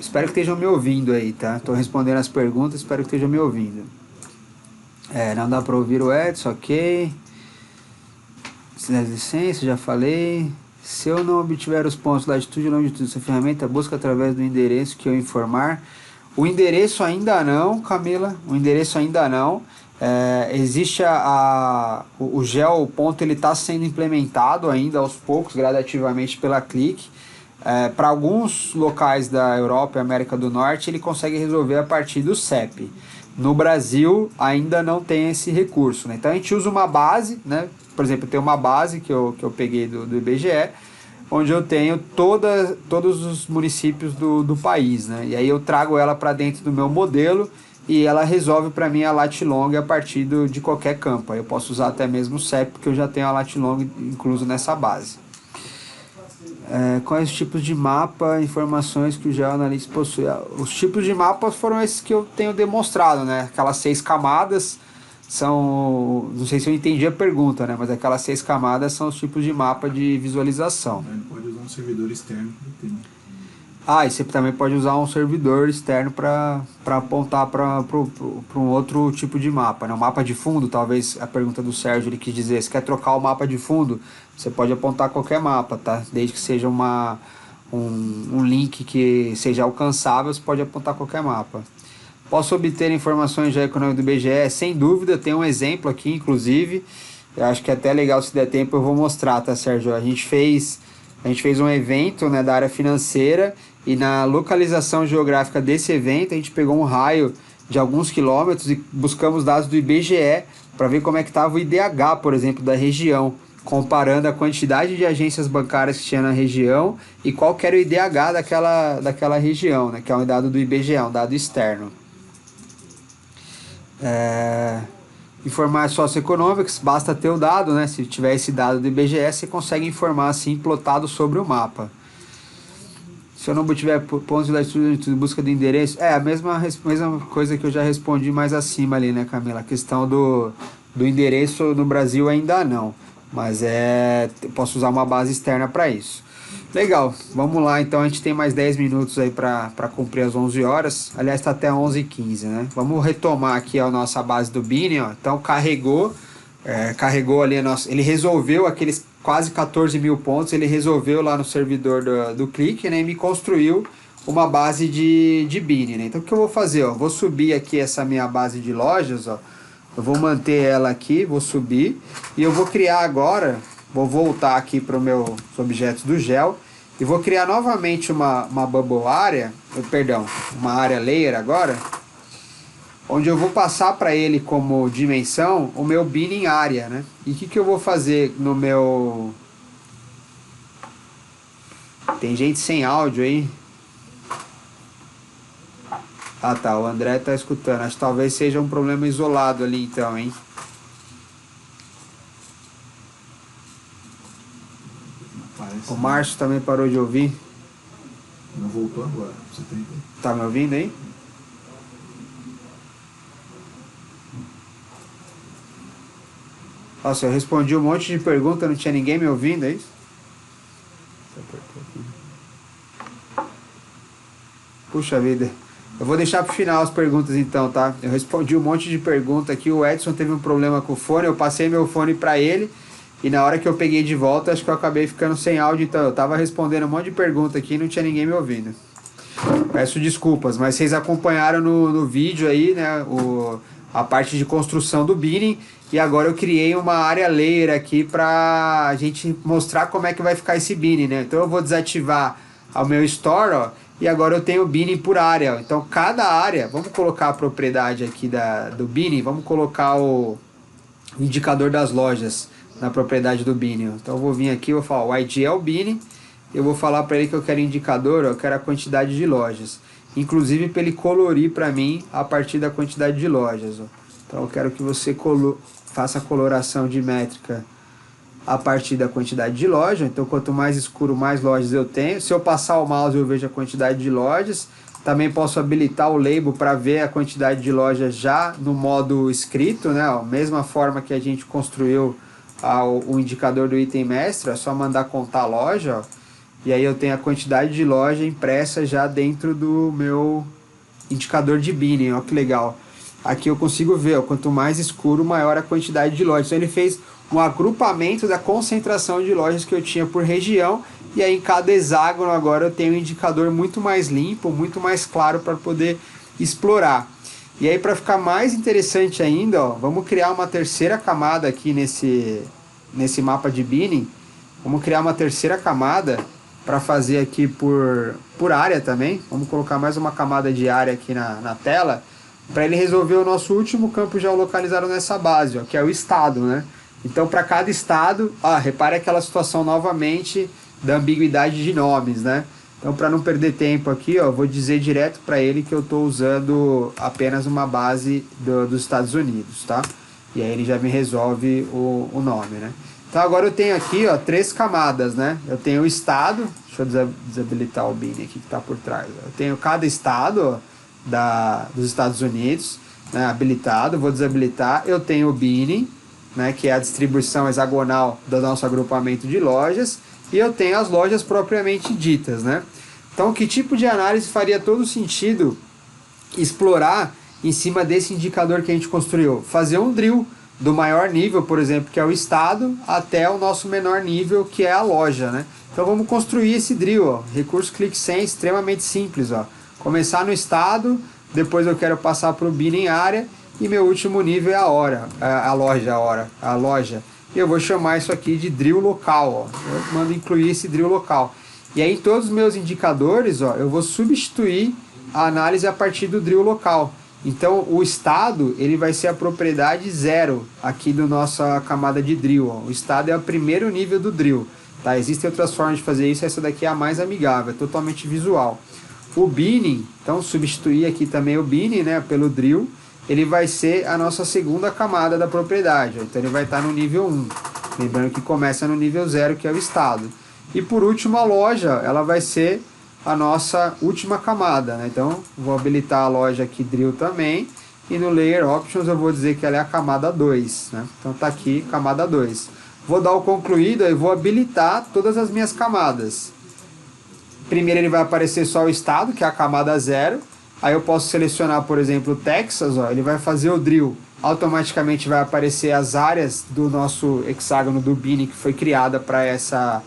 Espero que estejam me ouvindo aí, tá? Estou respondendo as perguntas, espero que estejam me ouvindo. Não dá para ouvir o Edson, ok. Licença, já falei. Se eu não obtiver os pontos latitude e longitude dessa ferramenta, busca através do endereço que eu informar. O endereço ainda não, Camila, o endereço ainda não. Existe o GeoPonto, ele está sendo implementado ainda aos poucos, gradativamente pela Click. Para alguns locais da Europa e América do Norte, ele consegue resolver a partir do CEP. No Brasil, ainda não tem esse recurso, né? Então a gente usa uma base, né? Por exemplo, tem uma base que eu peguei do IBGE, onde eu tenho todos os municípios do país, né? E aí eu trago ela para dentro do meu modelo e ela resolve para mim a lat-long a partir de qualquer campo. Aí eu posso usar até mesmo o CEP, porque eu já tenho a lat-long incluso nessa base. Quais tipos de mapa, informações que o GeoAnalytics possui? Os tipos de mapas foram esses que eu tenho demonstrado, né? Aquelas 6 camadas são... Não sei se eu entendi a pergunta, né? Mas aquelas 6 camadas são os tipos de mapa de visualização. Ele pode usar um servidor externo que tem. E você também pode usar um servidor externo para apontar para um outro tipo de mapa, né? Um mapa de fundo, talvez a pergunta do Sérgio ele quis dizer, se quer trocar o mapa de fundo, você pode apontar qualquer mapa, tá? Desde que seja um link que seja alcançável, você pode apontar qualquer mapa. Posso obter informações geoeconômicas do IBGE? Sem dúvida, tem um exemplo aqui, inclusive, eu acho que é até legal, se der tempo eu vou mostrar, tá, Sérgio? A gente fez um evento, né, da área financeira, e na localização geográfica desse evento a gente pegou um raio de alguns quilômetros e buscamos dados do IBGE para ver como é que estava o IDH, por exemplo, da região, comparando a quantidade de agências bancárias que tinha na região e qual que era o IDH daquela região, né, que é um dado do IBGE, um dado externo. Informações socioeconômicas, basta ter o dado, né? Se tiver esse dado do IBGE, você consegue informar assim, plotado sobre o mapa. Se eu não tiver pontos de latitude de busca do endereço, a mesma coisa que eu já respondi mais acima ali, né, Camila? A questão do endereço no Brasil ainda não, mas eu posso usar uma base externa para isso. Legal, vamos lá, então a gente tem mais 10 minutos aí para cumprir as 11 horas, aliás está até 11h15, né? Vamos retomar aqui a nossa base do Bini, ó. Então carregou ali, ele resolveu aqueles quase 14 mil pontos, ele resolveu lá no servidor do Click, né? E me construiu uma base de Bini, né? Então o que eu vou fazer, ó? Vou subir aqui essa minha base de lojas, ó. Eu vou manter ela aqui, vou subir e eu vou criar agora. Vou voltar aqui para os meus objetos do gel e vou criar novamente uma bubble area, perdão, uma área layer agora, onde eu vou passar para ele como dimensão o meu binning area, né? E o que eu vou fazer no meu... Tem gente sem áudio aí? Ah tá, o André tá escutando, acho que talvez seja um problema isolado ali então, hein? O Márcio também parou de ouvir. Não voltou agora. Você tem... Tá me ouvindo aí? Nossa, eu respondi um monte de perguntas, não tinha ninguém me ouvindo, é isso? Puxa vida. Eu vou deixar pro final as perguntas então, tá? Eu respondi um monte de perguntas aqui. O Edson teve um problema com o fone, eu passei meu fone para ele. E na hora que eu peguei de volta, acho que eu acabei ficando sem áudio, então eu tava respondendo um monte de pergunta aqui e não tinha ninguém me ouvindo. Peço desculpas, mas vocês acompanharam no vídeo aí, né, a parte de construção do binning, e agora eu criei uma área layer aqui pra gente mostrar como é que vai ficar esse binning, né? Então eu vou desativar o meu store, ó, e agora eu tenho o binning por área, ó. Então cada área, vamos colocar a propriedade aqui do binning, vamos colocar o indicador das lojas na propriedade do Bini. Então eu vou vir aqui, vou falar o ID é o Bini, eu vou falar para ele que eu quero indicador, eu quero a quantidade de lojas, inclusive para ele colorir para mim a partir da quantidade de lojas, ó. Então eu quero que você faça a coloração de métrica a partir da quantidade de loja. Então quanto mais escuro, mais lojas eu tenho. Se eu passar o mouse eu vejo a quantidade de lojas. Também posso habilitar o label para ver a quantidade de lojas já no modo escrito, né? Ó, mesma forma que a gente construiu o indicador do item mestre, é só mandar contar a loja, ó, e aí eu tenho a quantidade de loja impressa já dentro do meu indicador de binning, ó que legal. Aqui eu consigo ver, ó, quanto mais escuro, maior a quantidade de lojas. Então ele fez um agrupamento da concentração de lojas que eu tinha por região, e aí em cada hexágono agora eu tenho um indicador muito mais limpo, muito mais claro para poder explorar. E aí para ficar mais interessante ainda, ó, vamos criar uma terceira camada aqui nesse mapa de binning. Vamos criar uma terceira camada para fazer aqui por área também. Vamos colocar mais uma camada de área aqui na tela, para ele resolver o nosso último campo geolocalizado nessa base, ó, que é o estado, né? Então para cada estado, repare aquela situação novamente da ambiguidade de nomes, né? Então, para não perder tempo aqui, ó, vou dizer direto para ele que eu estou usando apenas uma base dos Estados Unidos, tá? E aí ele já me resolve o nome, né? Então, agora eu tenho aqui, ó, 3 camadas, né? Eu tenho o estado, deixa eu desabilitar o bin aqui que está por trás. Eu tenho cada estado, ó, dos Estados Unidos, né, habilitado, vou desabilitar. Eu tenho o binning, né, que é a distribuição hexagonal do nosso agrupamento de lojas. E eu tenho as lojas propriamente ditas, né? Então, que tipo de análise faria todo sentido explorar em cima desse indicador que a gente construiu? Fazer um drill do maior nível, por exemplo, que é o estado, até o nosso menor nível, que é a loja, né? Então, vamos construir esse drill, ó. Recurso ClickSense, extremamente simples, ó. Começar no estado, depois eu quero passar para o binning área, e meu último nível é a loja. E eu vou chamar isso aqui de drill local, ó. Eu mando incluir esse drill local. E aí em todos os meus indicadores, ó, eu vou substituir a análise a partir do drill local. Então o estado, ele vai ser a propriedade 0 aqui da nossa camada de drill, ó. O estado é o primeiro nível do drill, tá? Existem outras formas de fazer isso, essa daqui é a mais amigável, é totalmente visual. O binning, então substituir aqui também o binning, né, pelo drill. Ele vai ser a nossa segunda camada da propriedade, ó. Então ele vai estar no nível 1, lembrando que começa no nível 0, que é o estado. E por último a loja, ela vai ser a nossa última camada, né? Então vou habilitar a loja aqui drill também, e no layer options eu vou dizer que ela é a camada 2, né? Então tá aqui camada 2. Vou dar o concluído e vou habilitar todas as minhas camadas. Primeiro ele vai aparecer só o estado, que é a camada 0. Aí eu posso selecionar, por exemplo, o Texas, ó, ele vai fazer o drill. Automaticamente vai aparecer as áreas do nosso hexágono do Bini que foi criada para essa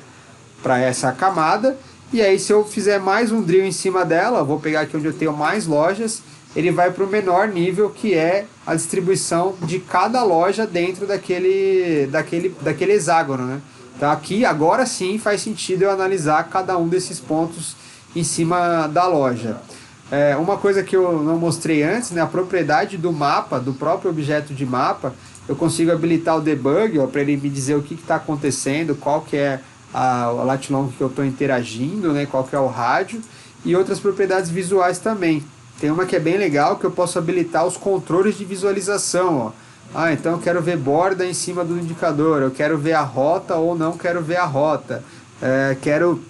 camada. E aí se eu fizer mais um drill em cima dela, vou pegar aqui onde eu tenho mais lojas, ele vai para o menor nível, que é a distribuição de cada loja dentro daquele hexágono, né? Então aqui agora sim faz sentido eu analisar cada um desses pontos em cima da loja. Uma coisa que eu não mostrei antes, né, a propriedade do mapa, do próprio objeto de mapa, eu consigo habilitar o debug para ele me dizer o que está acontecendo, qual que é a lat long que eu estou interagindo, né, qual que é o rádio, e outras propriedades visuais também. Tem uma que é bem legal, que eu posso habilitar os controles de visualização. Ó. Então eu quero ver borda em cima do indicador, eu quero ver a rota ou não quero ver a rota. Quero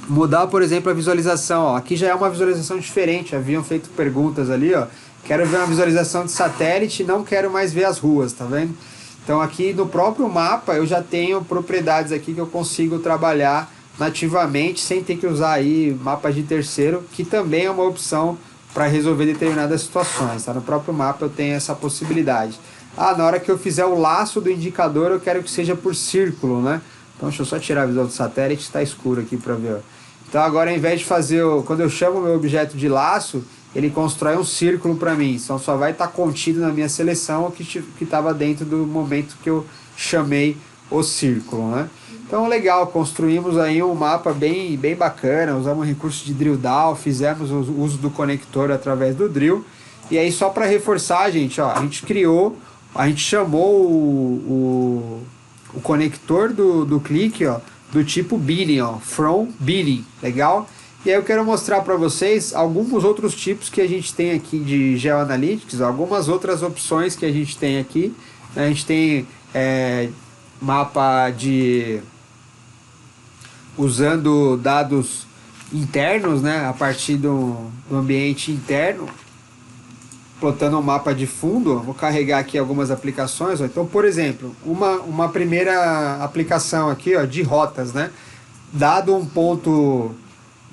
mudar, por exemplo, a visualização. Ó. Aqui já é uma visualização diferente, haviam feito perguntas ali. Ó. Quero ver uma visualização de satélite, não quero mais ver as ruas, tá vendo? Então aqui no próprio mapa eu já tenho propriedades aqui que eu consigo trabalhar nativamente, sem ter que usar aí mapas de terceiro, que também é uma opção para resolver determinadas situações. Tá? No próprio mapa eu tenho essa possibilidade. Na hora que eu fizer o laço do indicador, eu quero que seja por círculo, né? Então deixa eu só tirar a visão do satélite, está escuro aqui para ver. Ó. Então agora, ao invés de fazer, quando eu chamo o meu objeto de laço, ele constrói um círculo para mim. Então só vai estar contido na minha seleção o que estava dentro do momento que eu chamei o círculo, né? Então legal, construímos aí um mapa bem bacana, usamos recurso de drill down, fizemos o uso do conector através do drill. E aí só para reforçar, gente, ó, a gente chamou o conector do clique, ó, do tipo Bini, ó, from Bini, legal? E aí eu quero mostrar para vocês alguns outros tipos que a gente tem aqui de GeoAnalytics, algumas outras opções que a gente tem aqui. A gente tem mapa usando dados internos, né, a partir do ambiente interno, plotando um mapa de fundo. Vou carregar aqui algumas aplicações. Ó. Então, por exemplo, uma primeira aplicação aqui, ó, de rotas, né, dado um ponto,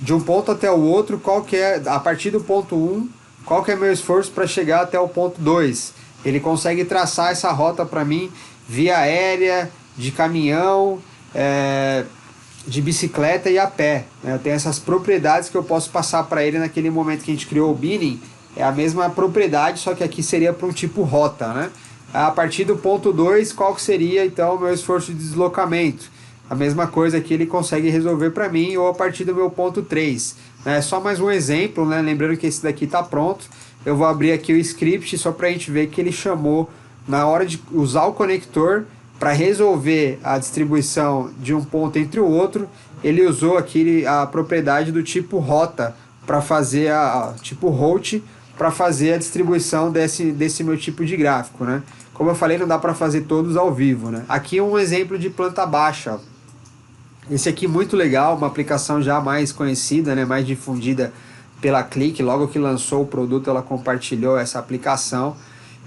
de um ponto até o outro, qual que é, a partir do ponto 1, qual que é meu esforço para chegar até o ponto 2. Ele consegue traçar essa rota para mim via aérea, de caminhão, de bicicleta e a pé. Né? Eu tenho essas propriedades que eu posso passar para ele naquele momento que a gente criou o Binning. É a mesma propriedade, só que aqui seria para um tipo rota. Né? A partir do ponto 2, qual que seria então o meu esforço de deslocamento? A mesma coisa que ele consegue resolver para mim, ou a partir do meu ponto 3. Né? Só mais um exemplo, né? Lembrando que esse daqui está pronto. Eu vou abrir aqui o script só para a gente ver que ele chamou, na hora de usar o conector, para resolver a distribuição de um ponto entre o outro, ele usou aqui a propriedade do tipo rota para fazer tipo route, para fazer a distribuição desse meu tipo de gráfico, né? Como eu falei, não dá para fazer todos ao vivo, né? Aqui um exemplo de planta baixa. Esse aqui muito legal, uma aplicação já mais conhecida, né? Mais difundida pela Click. Logo que lançou o produto, ela compartilhou essa aplicação.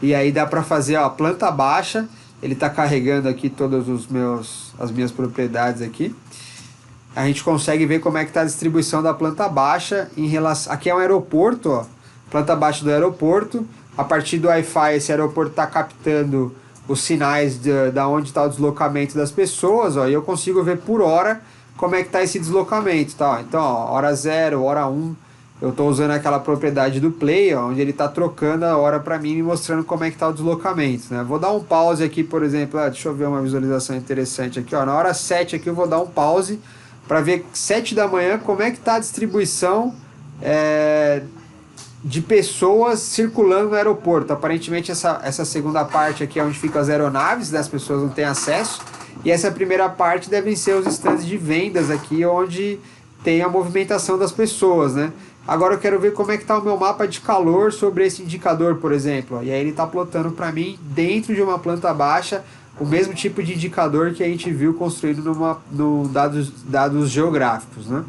E aí dá para fazer a planta baixa. Ele está carregando aqui todas as minhas propriedades aqui. A gente consegue ver como é que está a distribuição da planta baixa em relação... Aqui é um aeroporto, ó, planta baixa do aeroporto. A partir do Wi-Fi, esse aeroporto está captando os sinais da onde está o deslocamento das pessoas, ó, e eu consigo ver por hora como é que está esse deslocamento. Tá? Então, ó, hora 0, hora 1, eu estou usando aquela propriedade do play, ó, onde ele está trocando a hora para mim e mostrando como é que está o deslocamento. Né? Vou dar um pause aqui, por exemplo, deixa eu ver uma visualização interessante aqui. Ó, na hora 7 aqui eu vou dar um pause para ver 7 da manhã como é que está a distribuição de pessoas circulando no aeroporto. Aparentemente essa segunda parte aqui é onde ficam as aeronaves, né? As pessoas não têm acesso. E essa primeira parte devem ser os estandes de vendas aqui, onde tem a movimentação das pessoas, né? Agora eu quero ver como é que está o meu mapa de calor sobre esse indicador, por exemplo. E aí ele está plotando para mim, dentro de uma planta baixa, o mesmo tipo de indicador que a gente viu construído no dados geográficos, né?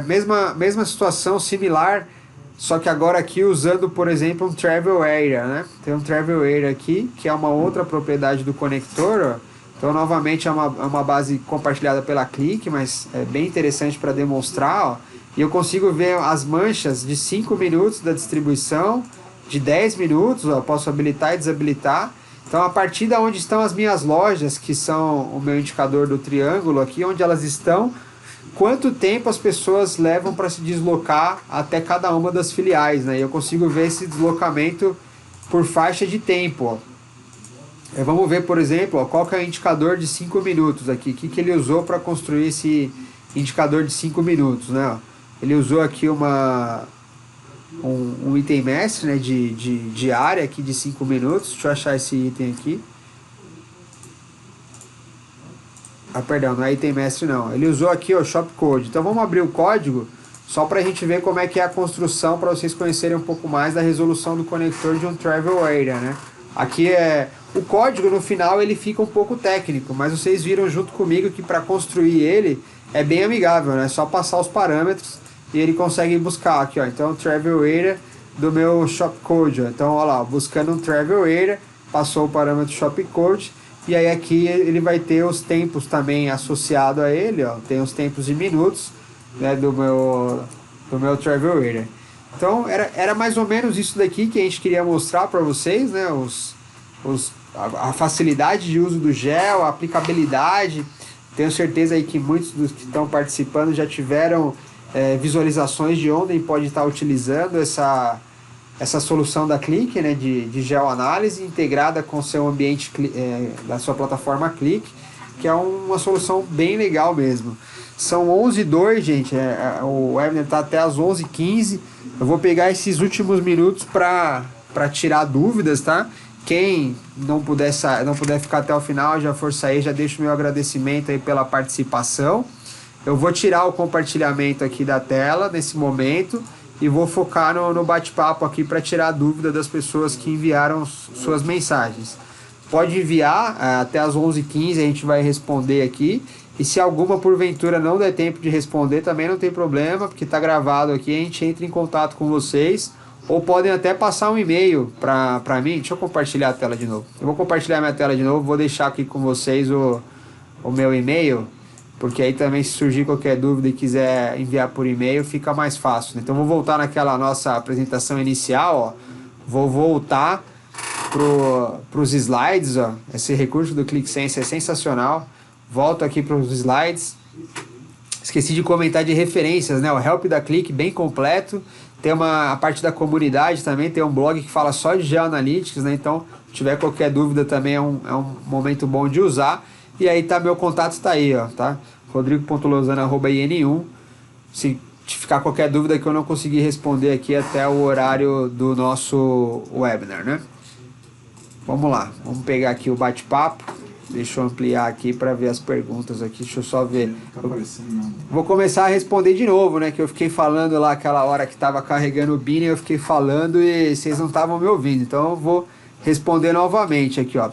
Mesma situação, similar, só que agora aqui usando, por exemplo, um Travel Area, né? Tem um Travel Area aqui, que é uma outra propriedade do conector, ó, Então, novamente, é uma base compartilhada pela Click, mas é bem interessante para demonstrar. Ó. E eu consigo ver as manchas de 5 minutos da distribuição, de 10 minutos, ó, posso habilitar e desabilitar. Então, a partir de onde estão as minhas lojas, que são o meu indicador do triângulo aqui, onde elas estão, quanto tempo as pessoas levam para se deslocar até cada uma das filiais, né? E eu consigo ver esse deslocamento por faixa de tempo, ó. Vamos ver, por exemplo, ó, qual que é o indicador de 5 minutos aqui. O que ele usou para construir esse indicador de 5 minutos, né? Ele usou aqui um item mestre, né, de área aqui de 5 minutos. Deixa eu achar esse item aqui. Ah, perdão, não é item mestre não. Ele usou aqui o Shop Code. Então vamos abrir o código só para a gente ver como é que é a construção, para vocês conhecerem um pouco mais da resolução do conector de um Travel Area, né? Aqui é o código, no final ele fica um pouco técnico, mas vocês viram junto comigo que para construir ele é bem amigável, né? É só passar os parâmetros e ele consegue buscar aqui, ó. Então, Travel Area do meu Shop Code, ó. Então, olha lá, buscando um Travel Area, passou o parâmetro Shop Code, e aí aqui ele vai ter os tempos também associado a ele, ó. Tem os tempos de minutos, né, do meu Travel Area. Então, era mais ou menos isso daqui que a gente queria mostrar para vocês, né? A facilidade de uso do gel, a aplicabilidade. Tenho certeza aí que muitos dos que estão participando já tiveram visualizações de onde pode estar utilizando essa solução da Click, né, de geoanálise integrada com seu ambiente da sua plataforma Click, que é uma solução bem legal mesmo. São 11h02, gente, o webinar está até as 11h15. Eu vou pegar esses últimos minutos para tirar dúvidas, tá? Quem não puder ficar até o final, já for sair, já deixo meu agradecimento aí pela participação. Eu vou tirar o compartilhamento aqui da tela nesse momento e vou focar no bate-papo aqui para tirar a dúvida das pessoas que enviaram suas mensagens. Pode enviar até as 11h15, a gente vai responder aqui. E se alguma porventura não der tempo de responder, também não tem problema, porque está gravado aqui, a gente entra em contato com vocês. Ou podem até passar um e-mail para mim. Deixa eu compartilhar a tela de novo. Eu vou compartilhar minha tela de novo, vou deixar aqui com vocês o meu e-mail, porque aí também se surgir qualquer dúvida e quiser enviar por e-mail, fica mais fácil. Então vou voltar naquela nossa apresentação inicial, ó. Vou voltar para os slides, ó. Esse recurso do ClickSense é sensacional. Volto aqui para os slides. Esqueci de comentar de referências, né? O help da Click bem completo. Tem a parte da comunidade também, tem um blog que fala só de GeoAnalytics, né? Então, se tiver qualquer dúvida também é um momento bom de usar. E aí tá, meu contato tá aí, ó, tá? rodrigo.lozano@in1. Se ficar qualquer dúvida que eu não conseguir responder aqui até o horário do nosso webinar, né? Vamos lá, vamos pegar aqui o bate-papo. Deixa eu ampliar aqui para ver as perguntas aqui. Deixa eu só ver. Vou começar a responder de novo, né? Que eu fiquei falando lá aquela hora que estava carregando o Bini, eu fiquei falando e vocês não estavam me ouvindo. Então eu vou responder novamente aqui, ó.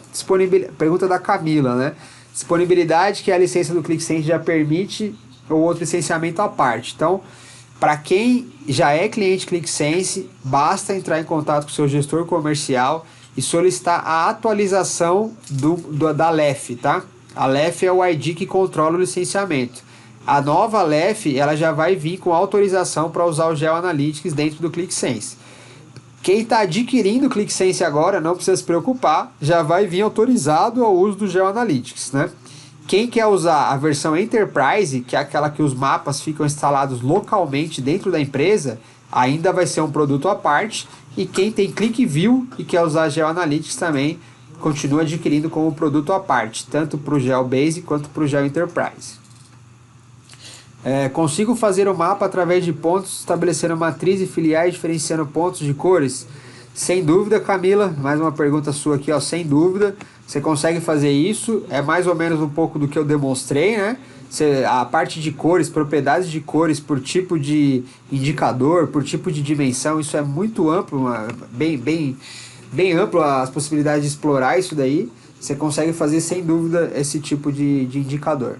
Pergunta da Camila, né? Disponibilidade que a licença do ClickSense já permite ou outro licenciamento à parte. Então, para quem já é cliente ClickSense, basta entrar em contato com o seu gestor comercial e solicitar a atualização da LEF, tá? A LEF é o ID que controla o licenciamento. A nova LEF, ela já vai vir com autorização para usar o GeoAnalytics dentro do ClickSense. Quem está adquirindo o ClickSense agora, não precisa se preocupar, já vai vir autorizado ao uso do GeoAnalytics, né? Quem quer usar a versão Enterprise, que é aquela que os mapas ficam instalados localmente dentro da empresa, ainda vai ser um produto à parte. E quem tem ClickView e quer usar GeoAnalytics também continua adquirindo como produto à parte, tanto para o GeoBase quanto para o GeoEnterprise. Consigo fazer o mapa através de pontos, estabelecendo matriz e filiais, diferenciando pontos de cores? Sem dúvida, Camila, mais uma pergunta sua aqui, ó, sem dúvida, você consegue fazer isso, é mais ou menos um pouco do que eu demonstrei, né? A parte de cores, propriedades de cores por tipo de indicador, por tipo de dimensão, isso é muito amplo, bem amplo as possibilidades de explorar isso daí. Você consegue fazer sem dúvida esse tipo de indicador.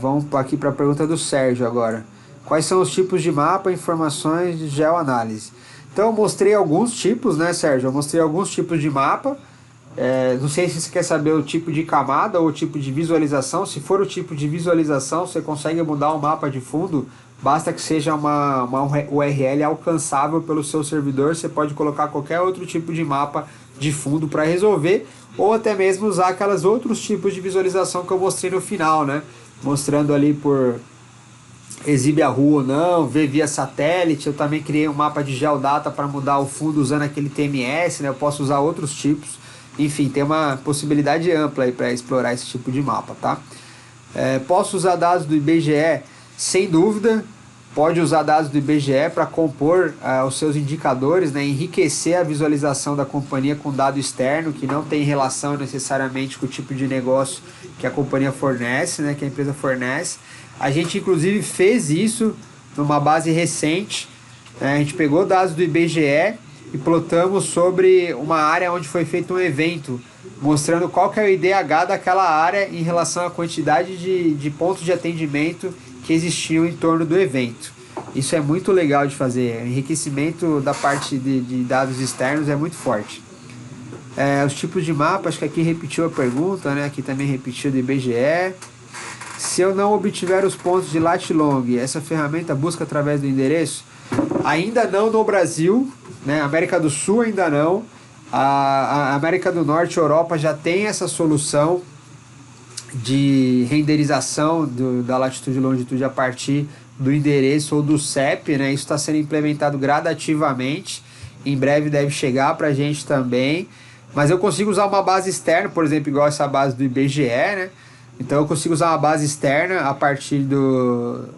Vamos aqui para a pergunta do Sérgio agora. Quais são os tipos de mapa, informações de geoanálise? Então eu mostrei alguns tipos, né, Sérgio? Eu mostrei alguns tipos de mapa. Não sei se você quer saber o tipo de camada ou o tipo de visualização. Se for o tipo de visualização, você consegue mudar o mapa de fundo. Basta que seja uma URL alcançável pelo seu servidor. Você pode colocar qualquer outro tipo de mapa de fundo para resolver, ou até mesmo usar aquelas outros tipos de visualização que eu mostrei no final, né? Mostrando ali por exibe a rua ou não, ver via satélite. Eu também criei um mapa de geodata para mudar o fundo usando aquele TMS, né? Eu posso usar outros tipos. Enfim, tem uma possibilidade ampla aí para explorar esse tipo de mapa, tá? Posso usar dados do IBGE? Sem dúvida, pode usar dados do IBGE para compor os seus indicadores, né? Enriquecer a visualização da companhia com dado externo, que não tem relação necessariamente com o tipo de negócio que a companhia fornece, né? Que a empresa fornece. A gente inclusive fez isso numa base recente, né? A gente pegou dados do IBGE e plotamos sobre uma área onde foi feito um evento, mostrando qual que é o IDH daquela área em relação à quantidade de pontos de atendimento que existiam em torno do evento. Isso é muito legal de fazer, o enriquecimento da parte de dados externos é muito forte. Os tipos de mapa, acho que aqui repetiu a pergunta, né? Aqui também repetiu do IBGE. Se eu não obtiver os pontos de lat long, essa ferramenta busca através do endereço? Ainda não no Brasil, né? América do Sul ainda não. A América do Norte, Europa já tem essa solução de renderização da latitude e longitude a partir do endereço ou do CEP, né? Isso está sendo implementado gradativamente. Em breve deve chegar para a gente também. Mas eu consigo usar uma base externa, por exemplo, igual essa base do IBGE, né? Então eu consigo usar uma base externa a partir do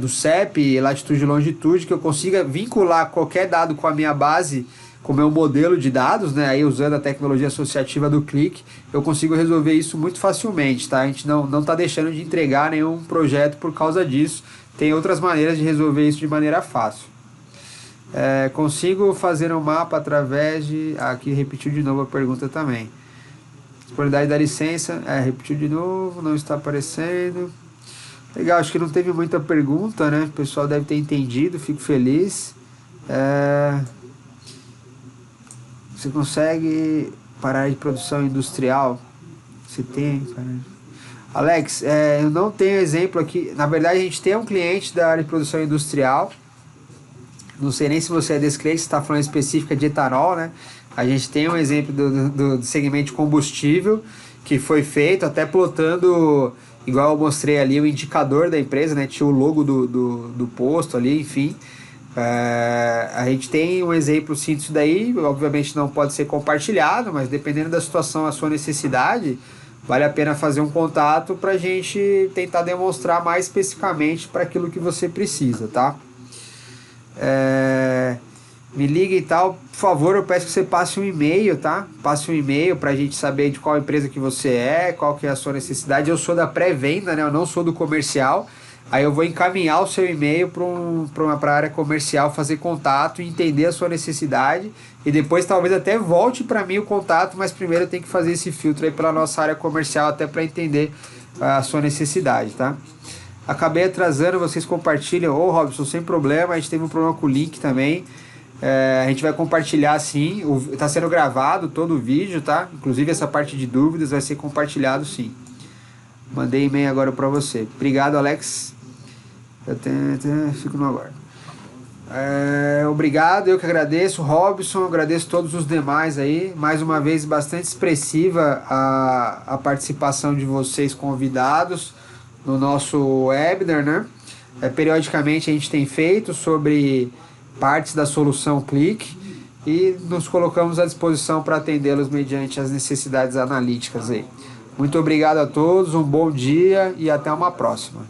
CEP, latitude e longitude, que eu consiga vincular qualquer dado com a minha base, com o meu modelo de dados, né? Aí usando a tecnologia associativa do Qlik, eu consigo resolver isso muito facilmente, tá? A gente não está deixando de entregar nenhum projeto por causa disso. Tem outras maneiras de resolver isso de maneira fácil. Consigo fazer um mapa através de... aqui repetiu de novo a pergunta também. Disponibilidade da licença, repetiu de novo, não está aparecendo. Legal, acho que não teve muita pergunta, né? O pessoal deve ter entendido, fico feliz. Você consegue parar de produção industrial? Você tem? Alex, eu não tenho exemplo aqui. Na verdade, a gente tem um cliente da área de produção industrial. Não sei nem se você é desse cliente, você está falando específica de etanol, né? A gente tem um exemplo do segmento de combustível que foi feito até plotando, igual eu mostrei ali, o indicador da empresa, né? Tinha o logo do posto ali, enfim. A gente tem um exemplo sim disso daí, obviamente não pode ser compartilhado, mas dependendo da situação, a sua necessidade, vale a pena fazer um contato para a gente tentar demonstrar mais especificamente para aquilo que você precisa, tá? Me liga e tal, por favor, eu peço que você passe um e-mail, tá? Passe um e-mail pra gente saber de qual empresa que você é, qual que é a sua necessidade. Eu sou da pré-venda, né? Eu não sou do comercial. Aí eu vou encaminhar o seu e-mail para a área comercial fazer contato e entender a sua necessidade. E depois talvez até volte para mim o contato, mas primeiro eu tenho que fazer esse filtro aí pela nossa área comercial até para entender a sua necessidade, tá? Acabei atrasando, vocês compartilham. Robson, sem problema, a gente teve um problema com o link também. A gente vai compartilhar sim, está sendo gravado todo o vídeo, tá? Inclusive essa parte de dúvidas vai ser compartilhado sim. Mandei e-mail agora para você. Obrigado, Alex. Eu fico no aguardo. Obrigado, eu que agradeço. Robson, agradeço todos os demais aí. Mais uma vez, bastante expressiva a participação de vocês convidados no nosso webinar, né? Periodicamente a gente tem feito sobre partes da solução Qlik e nos colocamos à disposição para atendê-los mediante as necessidades analíticas aí. Muito obrigado a todos, um bom dia e até uma próxima.